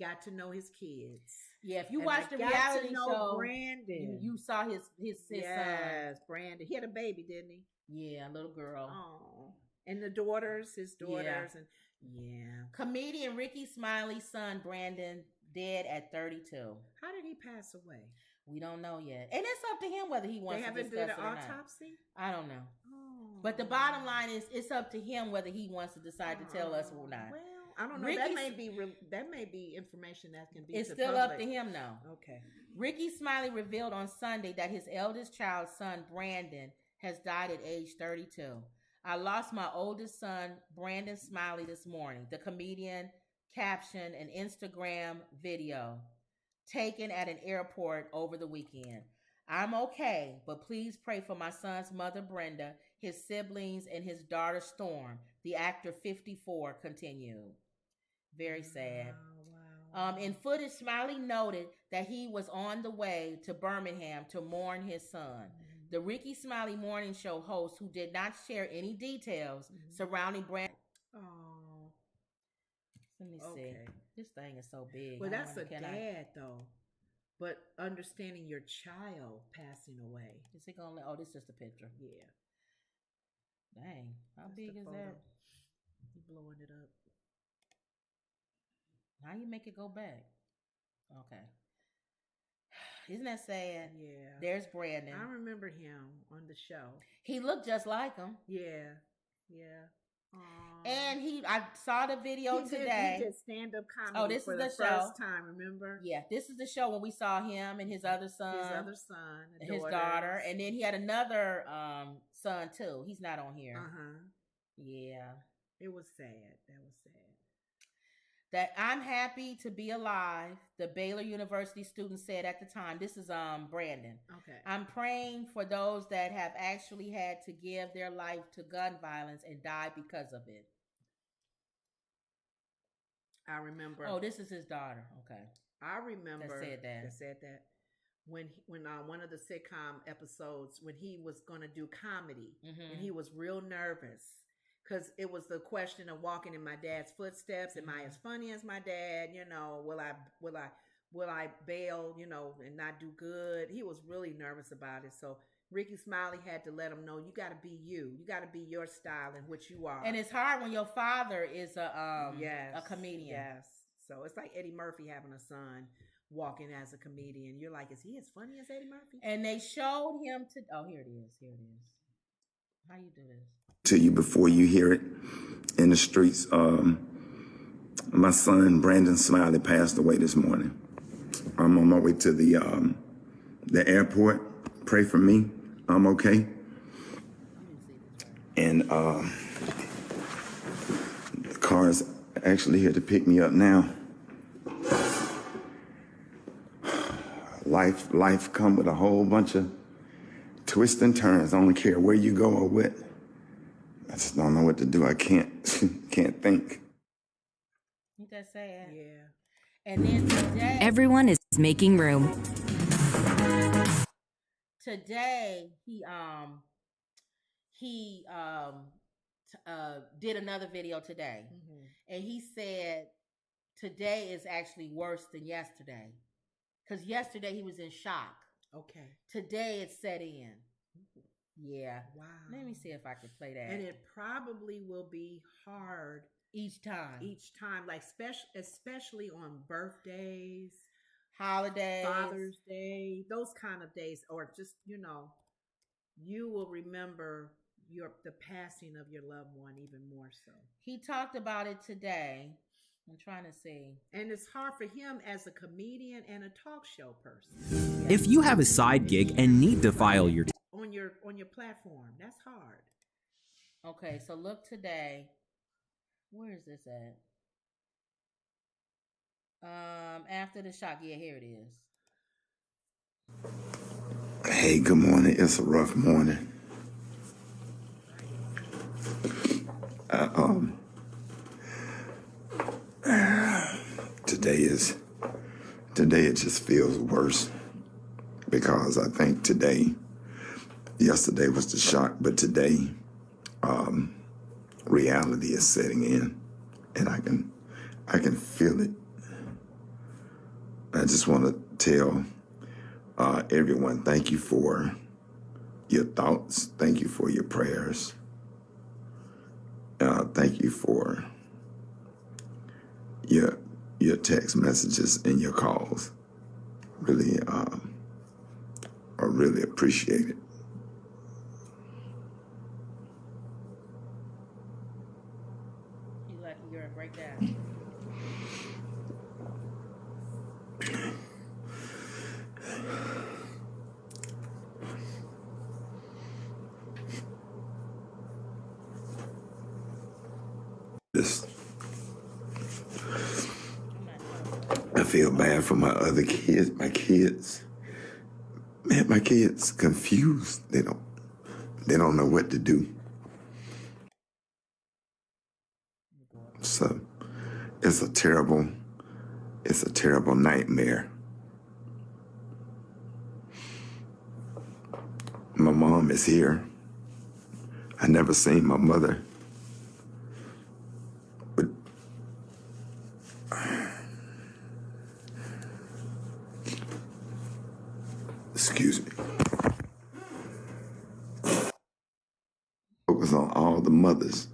Got to know his kids. Yeah, if you watched the reality show, Brandon, you saw his yes, Brandon. He had a baby, didn't he? Yeah, a little girl. Oh, and his daughters, and comedian Rickey Smiley's son Brandon dead at 32. How did he pass away? We don't know yet, and it's up to him whether he wants to discuss it or not. They haven't done an autopsy. I don't know. Oh. But the bottom line is, it's up to him whether he wants to decide to tell us or not. Well, I don't know. That may be information that can be. It's still public. up to him now. Okay. Rickey Smiley revealed on Sunday that his eldest child's son, Brandon, has died at age 32. I lost my oldest son, Brandon Smiley, this morning. The comedian captioned an Instagram video taken at an airport over the weekend. I'm okay, but please pray for my son's mother, Brenda, his siblings, and his daughter, Storm. The actor 54 continued. Very sad. Wow. In footage, Smiley noted that he was on the way to Birmingham to mourn his son. The Rickey Smiley Morning Show host, who did not share any details surrounding Brandon. Oh. Let me see. This thing is so big. Well, that's a dad, though. but understanding your child passing away. Is it gonna? Oh, this is just a picture. Yeah. Dang, how That's big the is photo. that? You blowing it up. How you make it go back? Okay. Isn't that sad? Yeah. There's Brandon. I remember him on the show. He looked just like him. Yeah. Yeah. Aww. And I saw the video today. He did stand-up comedy Oh, this for is the the show. first time, remember? Yeah, this is the show when we saw him and his other son. And his daughter. And then he had another son too. He's not on here. Uh-huh. Yeah. It was sad. That was sad. That I'm happy to be alive, the Baylor University student said at the time. This is Brandon. Okay. I'm praying for those that have actually had to give their life to gun violence and die because of it. I remember. Oh, this is his daughter. Okay. I remember. That said that. When one of the sitcom episodes, when he was going to do comedy, and he was real nervous. Because it was the question of walking in my dad's footsteps. Am I as funny as my dad? You know, will I bail, you know, and not do good? He was really nervous about it. So Rickey Smiley had to let him know, you got to be you. You got to be your style and what you are. And it's hard when your father is a comedian. Yes. So it's like Eddie Murphy having a son walking as a comedian. You're like, is he as funny as Eddie Murphy? And they showed him here it is. How you do this? To you before you hear it in the streets. My son, Brandon Smiley, passed away this morning. I'm on my way to the airport. Pray for me. I'm okay. And the car is actually here to pick me up now. Life come with a whole bunch of twists and turns. I don't care where you go or what. I just don't know what to do. I can't think. Ain't that sad? Yeah. And then today, everyone is making room. Today he did another video today, and he said today is actually worse than yesterday, because yesterday he was in shock. Okay. Today it's set in. Yeah. Wow. Let me see if I can play that. And it probably will be hard each time, like especially on birthdays, holidays, Father's Day, those kind of days, or just, you know, you will remember the passing of your loved one even more so. He talked about it today. I'm trying to see. And it's hard for him as a comedian and a talk show person. If you have a side gig and need to file your on your platform, that's hard. Okay, so look today. Where is this at? After the shock. Yeah, here it is. Hey, good morning. It's a rough morning. Today it just feels worse, because I think yesterday was the shock, but today reality is setting in, and I can feel it. I just want to tell everyone, thank you for your thoughts. Thank you for your prayers. Thank you for your text messages and your calls. Really, I really appreciate it. You lucky you're a breakdown. I feel bad for my other kids. My kids confused. They don't know what to do. So it's a terrible nightmare. My mom is here. I never seen my mother. But was on all the mothers,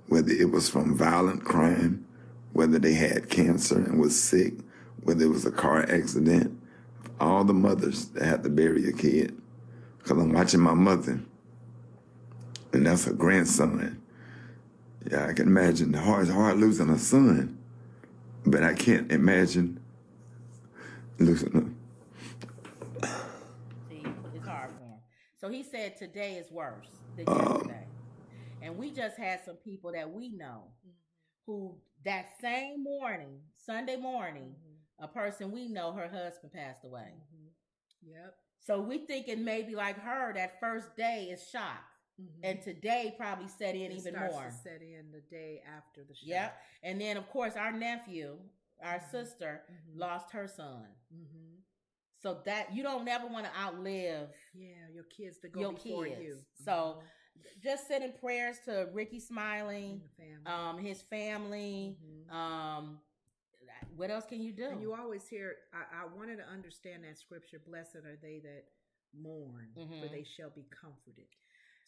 whether it was from violent crime, whether they had cancer and was sick, whether it was a car accident, all the mothers that had to bury a kid. Because I'm watching my mother, and that's her grandson. Yeah, I can imagine it's hard losing a son, but I can't imagine losing him. See, it's hard for him. So he said today is worse than yesterday. And we just had some people that we know who that same morning, Sunday morning, a person we know, her husband passed away. Yep. So we thinking maybe like her, that first day is shock. And today probably set in even more. To set in the day after the shock. Yep. And then, of course, our nephew, our sister, lost her son. So that you don't ever want to outlive your kids to go before you. So just sending prayers to Rickey Smiley, his family. What else can you do? And you always hear, I wanted to understand that scripture, blessed are they that mourn, for they shall be comforted.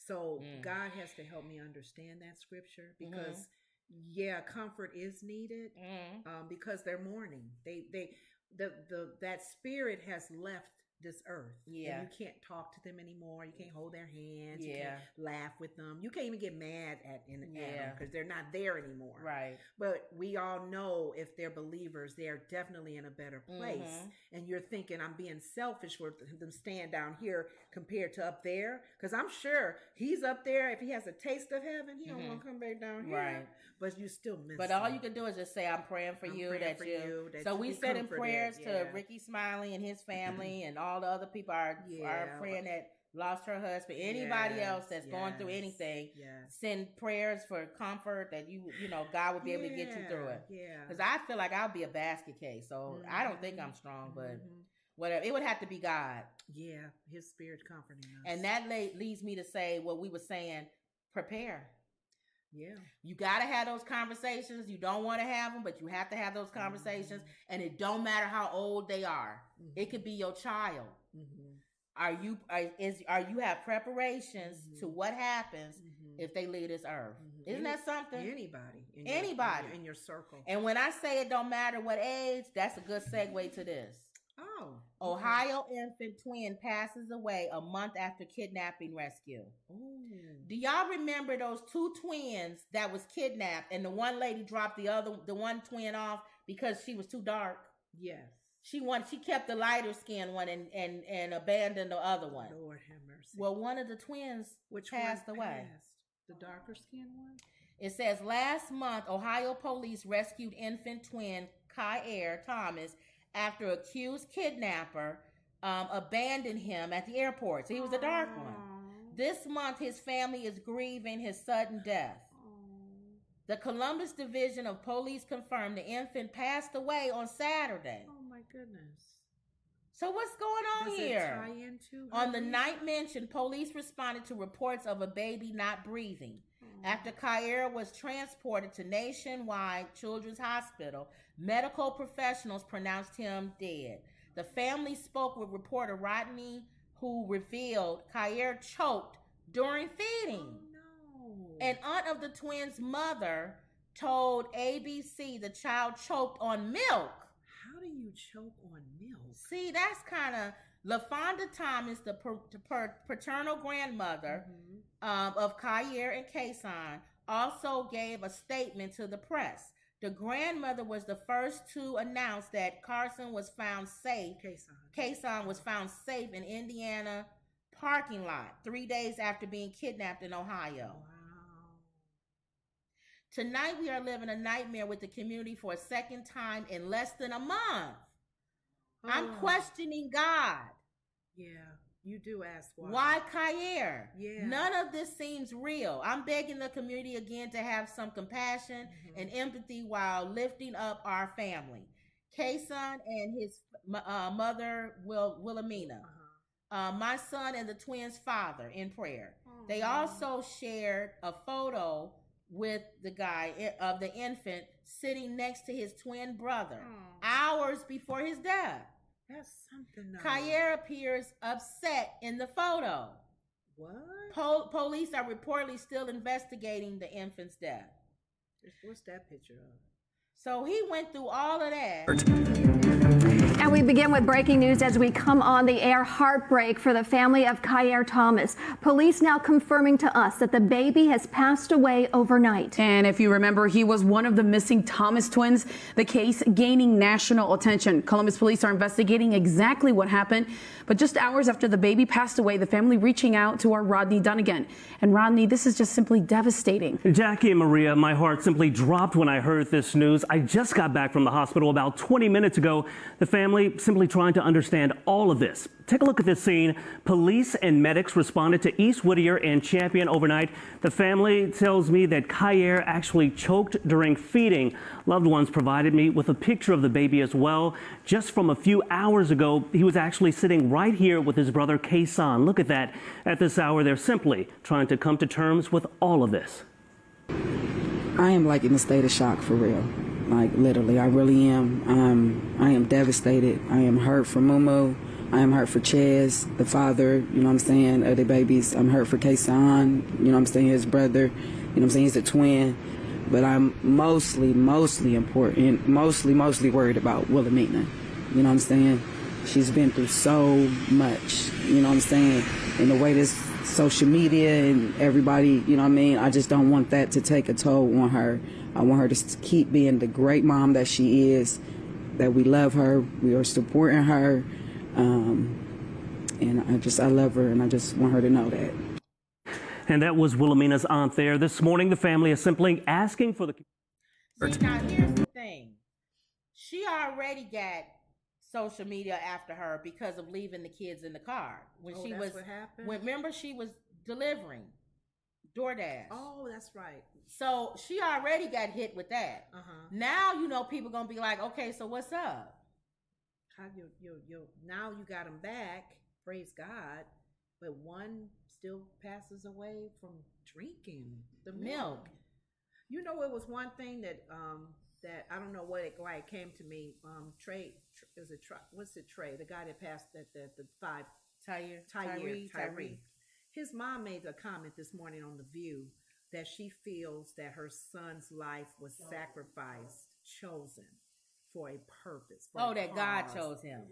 So God has to help me understand that scripture because comfort is needed because they're mourning. That spirit has left this earth. And you can't talk to them anymore. You can't hold their hands. You can't laugh with them. You can't even get mad at them because they're not there anymore. Right. But we all know if they're believers, they're definitely in a better place. And you're thinking, I'm being selfish for them staying down here compared to up there. Because I'm sure he's up there. If he has a taste of heaven, he don't want to come back down here. Right. But you still miss But all you can do is just say, I'm praying for you. So we send in prayers to Rickey Smiley and his family and all the other people, our friend that lost her husband, anybody else that's going through anything, send prayers for comfort that you know, God will be able to get you through it. Because I feel like I'll be a basket case. So I don't think I'm strong, but whatever. It would have to be God. Yeah, his spirit comforting us. And that leads me to say what we were saying, prepare. Yeah. You got to have those conversations. You don't want to have them, but you have to have those conversations. And it don't matter how old they are. It could be your child. Are you have preparations to what happens if they leave this earth? Isn't that something? Anybody in your circle. And when I say it don't matter what age, that's a good segue to this. Ohio infant twin passes away a month after kidnapping rescue. Do y'all remember those two twins that was kidnapped and the one lady dropped the one twin off because she was too dark? Yes. She kept the lighter skinned one and abandoned the other one. Lord have mercy. Well, one of the twins passed away. The darker skinned one? It says last month, Ohio police rescued infant twin Tyre Thomas after accused kidnapper abandoned him at the airport. So he was a dark one. This month, his family is grieving his sudden death. The Columbus Division of Police confirmed the infant passed away on Saturday. Oh my goodness. So what's going on here? Does it tie into on the night mentioned, police responded to reports of a baby not breathing. After Tyre was transported to Nationwide Children's Hospital, medical professionals pronounced him dead. The family spoke with reporter Rodney, who revealed Tyre choked during feeding. An aunt of the twins' mother told ABC the child choked on milk. How do you choke on milk? See, that's kind of... LaFonda Thomas, the paternal grandmother of Tyre and Kason, also gave a statement to the press. The grandmother was the first to announce that Carson was found safe. Kason was found safe in Indiana parking lot 3 days after being kidnapped in Ohio. Tonight we are living a nightmare with the community for a second time in less than a month. I'm questioning God. Yeah, you do ask why. Why Tyre? Yeah. None of this seems real. I'm begging the community again to have some compassion and empathy while lifting up our family. Kason and his mother, Wilhelmina. My son and the twins' father in prayer. They also shared a photo with the guy of the infant sitting next to his twin brother hours before his death. That's something. Tyre appears upset in the photo. What? Police are reportedly still investigating the infant's death. What's that picture of? So he went through all of that. And we begin with breaking news as we come on the air. Heartbreak for the family of Tyre Thomas. Police now confirming to us that the baby has passed away overnight. And if you remember, he was one of the missing Thomas twins, the case gaining national attention. Columbus police are investigating exactly what happened. But just hours after the baby passed away, the family reaching out to our Rodney Dunnigan. And Rodney, this is just simply devastating. Jackie and Maria, my heart simply dropped when I heard this news. I just got back from the hospital about 20 minutes ago. The family simply trying to understand all of this. Take a look at this scene. Police and medics responded to East Whittier and Champion overnight. The family tells me that Tyre actually choked during feeding. Loved ones provided me with a picture of the baby as well. Just from a few hours ago, he was actually sitting right here with his brother Kason. Look at that. At this hour, they're simply trying to come to terms with all of this. I am like in a state of shock for real. Like literally, I really am. I am devastated. I am hurt for Mumu. I am hurt for Chaz, the father, you know what I'm saying, of the babies. I'm hurt for Kason, you know what I'm saying, his brother, you know what I'm saying, he's a twin. But I'm mostly worried about Wilhelmina, you know what I'm saying. She's been through so much, you know what I'm saying, and the way this social media and everybody, you know what I mean, I just don't want that to take a toll on her. I want her to keep being the great mom that she is, that we love her, we are supporting her. And I love her, and I just want her to know that. And that was Wilhelmina's aunt there. This morning, the family is simply asking for the... See, now here's the thing. She already got social media after her because of leaving the kids in the car. When she was, what happened? Remember, she was delivering DoorDash. Oh, that's right. So she already got hit with that. Now, you know, people going to be like, okay, so what's up? How now you got them back, praise God, but one still passes away from drinking the milk. You know, it was one thing that that I don't know why it came to me. Trey, what's it? Trey, the guy that passed the 5. Tyre. His mom made a comment this morning on The View that she feels that her son's life was sacrificed, chosen for a purpose. That God chose him.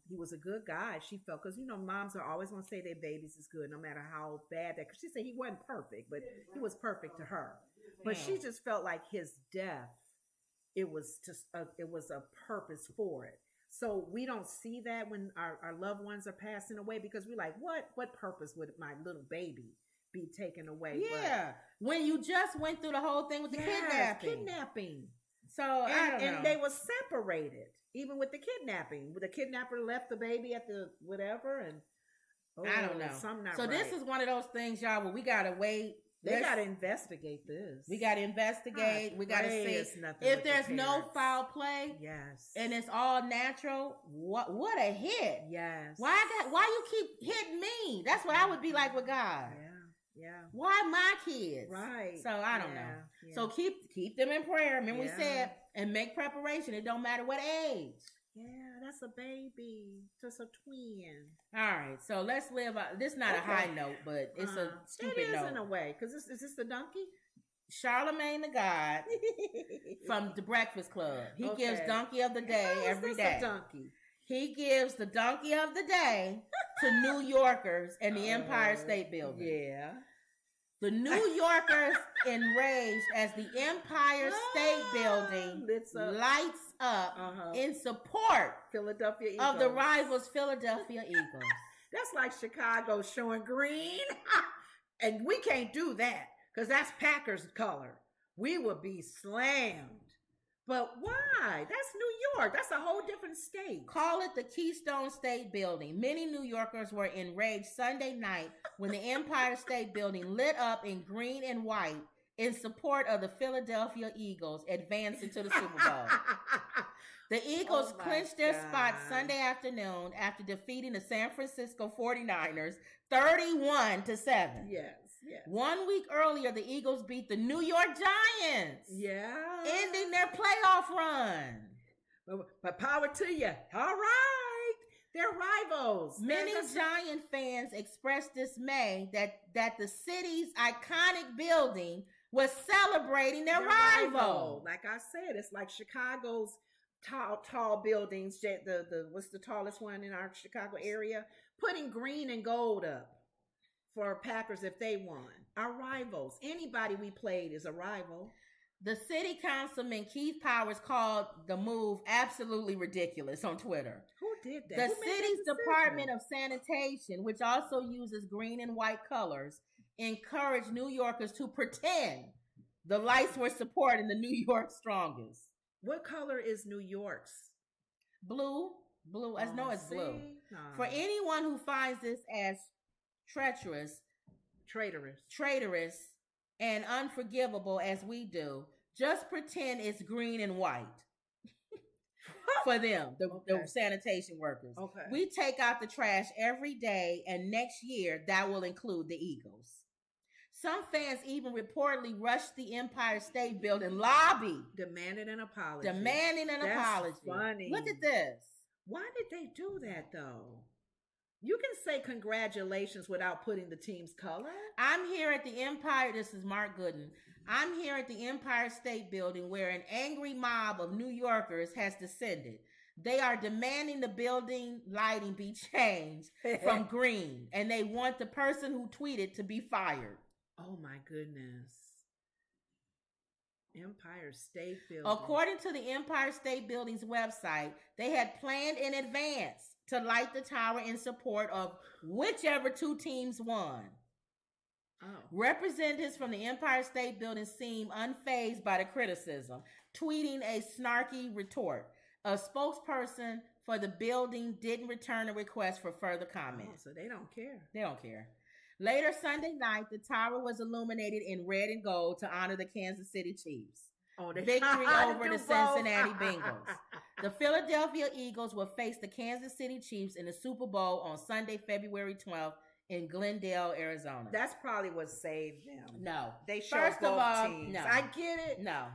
He was a good guy. She felt, because you know, moms are always going to say their babies is good, no matter how bad that. Because she said he wasn't perfect, but he was perfect to her. But she just felt like his death, it was a purpose for it. So we don't see that when our loved ones are passing away, because we're like, what purpose would my little baby be taken away? Yeah, when you just went through the whole thing with the kidnapping. So I don't know. And they were separated, even with the kidnapping. The kidnapper left the baby at the whatever, and I don't know. So this is one of those things, y'all, where we gotta wait. They gotta investigate this. We gotta investigate. We gotta see if there's no foul play. Yes. And it's all natural. What a hit. Yes. Why you keep hitting me? That's what I would be like with God. Yeah. Why my kids? Right. So I don't know. Yeah. So keep them in prayer. Remember we said, and make preparation. It don't matter what age. Yeah, that's a baby. Just a twin. All right. So let's live. This is not a high note, but it's a stupid note. It is in a way. Because is this the donkey? Charlemagne the God from the Breakfast Club. He gives Donkey of the Day every day. Donkey? He gives the Donkey of the Day to New Yorkers and the Empire State Building. Yeah. The New Yorkers enraged as the Empire State Building lights up in support Philadelphia Eagles. of the rivals Philadelphia Eagles. That's like Chicago showing green. And we can't do that because that's Packers color. We would be slammed. But why? That's New York. That's a whole different state. Call it the Keystone State Building. Many New Yorkers were enraged Sunday night when the Empire State Building lit up in green and white in support of the Philadelphia Eagles advancing to the Super Bowl. The Eagles clinched their spot Sunday afternoon after defeating the San Francisco 49ers 31-7. Yes. 1 week earlier, the Eagles beat the New York Giants. Yeah. Ending their playoff run. But power to you. All right. They're rivals. Many Giant fans expressed dismay that the city's iconic building was celebrating their rival. Like I said, it's like Chicago's tall buildings. The what's the tallest one in our Chicago area? Putting green and gold up for Packers if they won. Our rivals. Anybody we played is a rival. The city councilman Keith Powers called the move absolutely ridiculous on Twitter. Who did that? The city's Department of Sanitation, which also uses green and white colors, encouraged New Yorkers to pretend the lights were supporting the New York Strongest. What color is New York's? Blue. I know it's blue. For anyone who finds this as traitorous, and unforgivable as we do, just pretend it's green and white. For them, the sanitation workers. Okay. We take out the trash every day, and next year that will include the Eagles. Some fans even reportedly rushed the Empire State Building lobby, demanding an apology. That's funny. Look at this. Why did they do that though? You can say congratulations without putting the team's color. I'm here at the Empire. This is Mark Gooden. I'm here at the Empire State Building where an angry mob of New Yorkers has descended. They are demanding the building lighting be changed from green, and they want the person who tweeted to be fired. Oh my goodness. Empire State Building. According to the Empire State Building's website, they had planned in advance to light the tower in support of whichever two teams won. Oh. Representatives from the Empire State Building seem unfazed by the criticism, tweeting a snarky retort. A spokesperson for the building didn't return a request for further comment. Oh, so they don't care. They don't care. Later Sunday night, the tower was illuminated in red and gold to honor the Kansas City Chiefs. Victory over the Cincinnati Bengals. The Philadelphia Eagles will face the Kansas City Chiefs in the Super Bowl on Sunday, February 12th in Glendale, Arizona. That's probably what saved them. No. They showed both teams. No. I get it. No.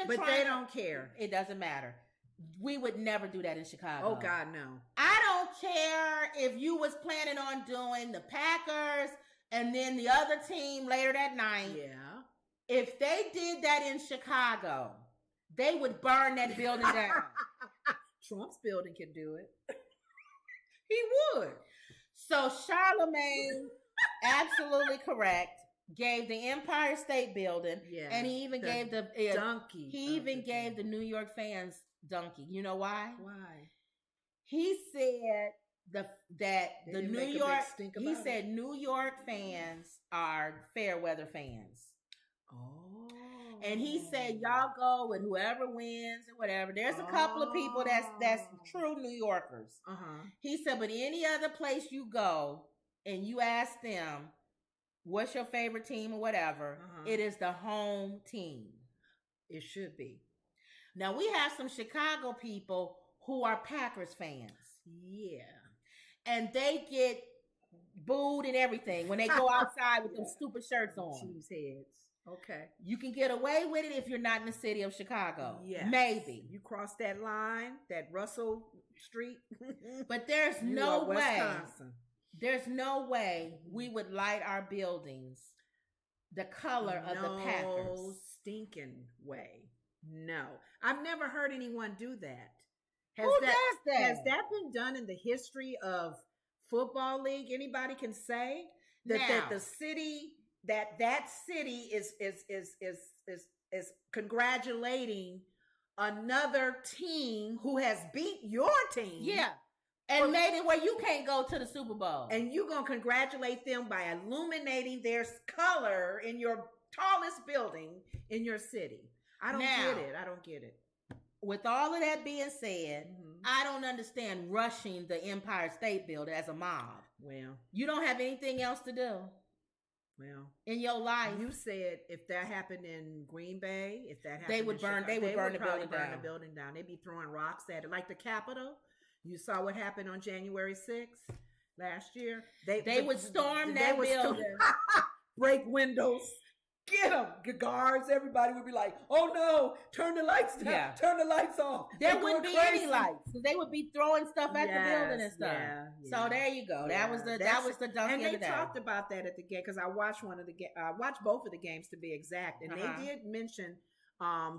But they don't care. It doesn't matter. We would never do that in Chicago. Oh, God, no. I don't care if you was planning on doing the Packers and then the other team later that night. Yeah. If they did that in Chicago, they would burn that building down. Trump's building can do it. He would. So Charlemagne, absolutely correct, gave the Empire State Building, and he even gave the donkey. He even gave the New York fans donkey. You know why? Why? He said New York fans are fair weather fans. Oh. And he said y'all go with whoever wins or whatever. There's a couple of people that's true New Yorkers. He said, but any other place you go and you ask them what's your favorite team or whatever, it is the home team. It should be. Now we have some Chicago people who are Packers fans. Yeah. And they get booed and everything when they go outside with them stupid shirts on. Cheese heads. Okay. You can get away with it if you're not in the city of Chicago. Yes. Maybe. You cross that line, that Russell Street. But there's no way. There's no way we would light our buildings the color of the Packers. No stinking way. No. I've never heard anyone do that. Who does that? Has that been done in the history of football league? Anybody can say that the city that city is congratulating another team who has beat your team. Yeah. And made it where you can't go to the Super Bowl. And you're going to congratulate them by illuminating their color in your tallest building in your city. I don't get it. With all of that being said, I don't understand rushing the Empire State Building as a mob. Well, you don't have anything else to do. Well, in your life, you said if that happened in Green Bay, if that happened, they would burn the building down. They'd be throwing rocks at it, like the Capitol. You saw what happened on January 6th last year. They would storm that building, break windows. get them. The guards, everybody would be like, oh no, turn the lights down, turn the lights off. There wouldn't be any lights. They would be throwing stuff at the building and stuff. So there you go. That was the donkey and of the they day. talked about that at the game because I watched watched both of the games to be exact, and they did mention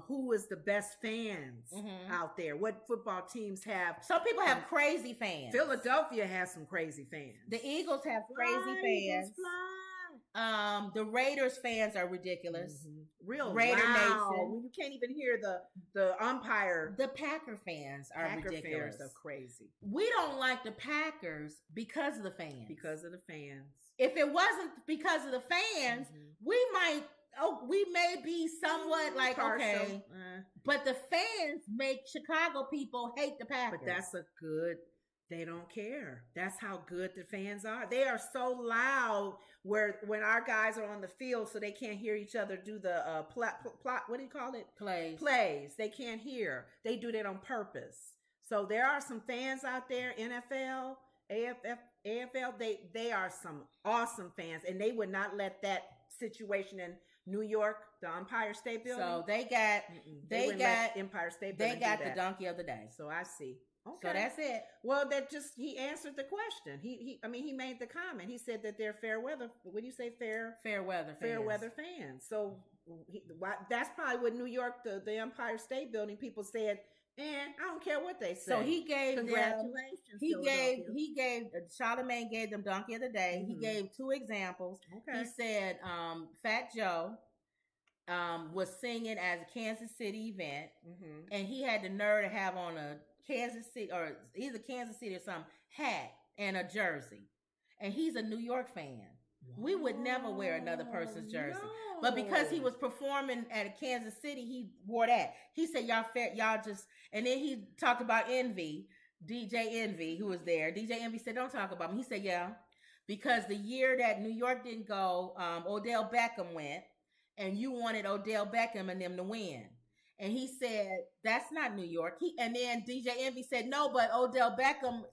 who is the best fans out there. What football teams have? Some people have crazy fans. Philadelphia has some crazy fans. The Eagles have crazy fans. The Raiders fans are ridiculous. Real Raider loud. Nation. You can't even hear the umpire. The Packer fans are ridiculous. Fans are crazy. We don't like the Packers because of the fans. Because of the fans. If it wasn't because of the fans, we may be somewhat like partial. Okay, but the fans make Chicago people hate the Packers. But they don't care. That's how good the fans are. They are so loud when our guys are on the field, so they can't hear each other do the plot. What do you call it? Plays. They can't hear. They do that on purpose. So there are some fans out there, NFL, AFL. They are some awesome fans, and they would not let that situation in New York, the Empire State Building. So they got Empire State Building. They got the donkey of the day. So I see. Okay. So that's it. Well, he answered the question. He made the comment. He said that they're fair weather. What do you say? Fair weather fans. So that's probably what New York, the Empire State Building, people said. I don't care what they say. So he gave congratulations. Charlamagne gave them donkey of the day. He gave 2 examples. Okay. He said, Fat Joe was singing at a Kansas City event, and he had the nerve to have on a Kansas City or either Kansas City or some hat and a jersey, and he's a New York fan. We would never wear another person's jersey, but because he was performing at Kansas City, he wore that. He said, y'all just, and then he talked about Envy, DJ Envy, who was there. DJ Envy said, don't talk about him. He said, yeah, because the year that New York didn't go, Odell Beckham went, and you wanted Odell Beckham and them to win. And he said, that's not New York. And then DJ Envy said, no, but Odell Beckham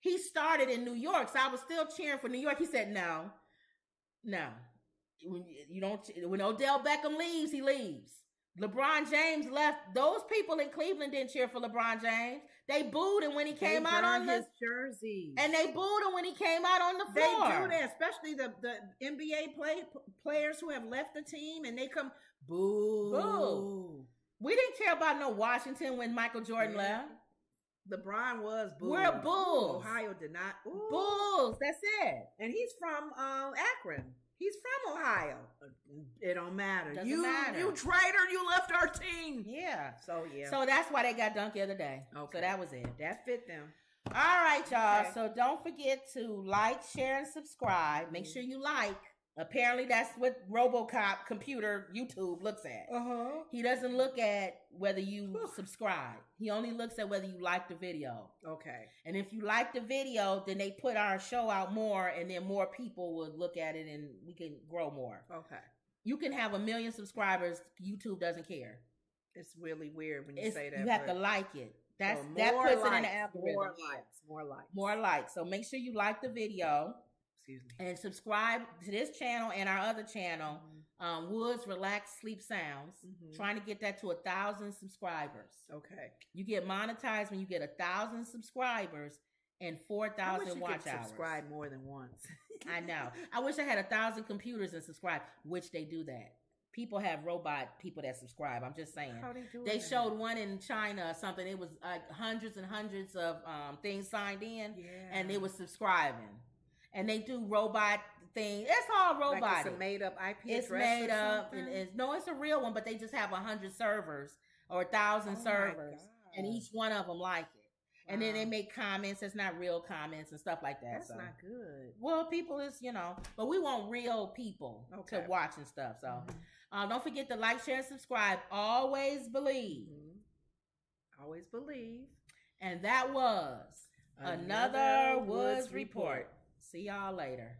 he started in New York. So I was still cheering for New York. He said, no. When Odell Beckham leaves, he leaves. LeBron James left. Those people in Cleveland didn't cheer for LeBron James. They booed him when he came out on his jersey. And they booed him when he came out on the floor. They do that, especially the NBA players who have left the team and they come boo. We didn't care about no Washington when Michael Jordan left. LeBron was booed. We're Bulls. Ohio did not. Ooh. Bulls. That's it. And he's from Akron. He's from Ohio. It don't matter. Doesn't matter. You traitor, you left our team. Yeah. So that's why they got donkey of the day. Okay. So that was it. That fit them. All right, y'all. Okay. So don't forget to like, share, and subscribe. Make sure you like. Apparently, that's what RoboCop computer YouTube looks at. He doesn't look at whether you subscribe. He only looks at whether you like the video. Okay. And if you like the video, then they put our show out more, and then more people would look at it, and we can grow more. Okay. You can have 1 million subscribers. YouTube doesn't care. It's really weird when you say that. You have to like it. That puts it in the algorithm. More likes. So make sure you like the video. And subscribe to this channel and our other channel, Woods Relax Sleep Sounds. Trying to get that to 1,000 subscribers. Okay. You get monetized when you get 1,000 subscribers and 4,000 watch hours. Subscribe more than once. I know. I wish I had 1,000 computers and subscribe, which they do that. People have robot people that subscribe. I'm just saying. How they showed one in China or something. It was hundreds and hundreds of things signed in, and they were subscribing. And they do robot thing. It's all robotic. Like it's a made up IP address. It's made up. And it's a real one, but they just have 100 servers or 1,000 servers, and each one of them like it. Wow. And then they make comments. It's not real comments and stuff like that. That's not good. Well, people is, but we want real people to watch and stuff. So don't forget to like, share, and subscribe. Always believe. Always believe. And that was another Woods Report. See y'all later.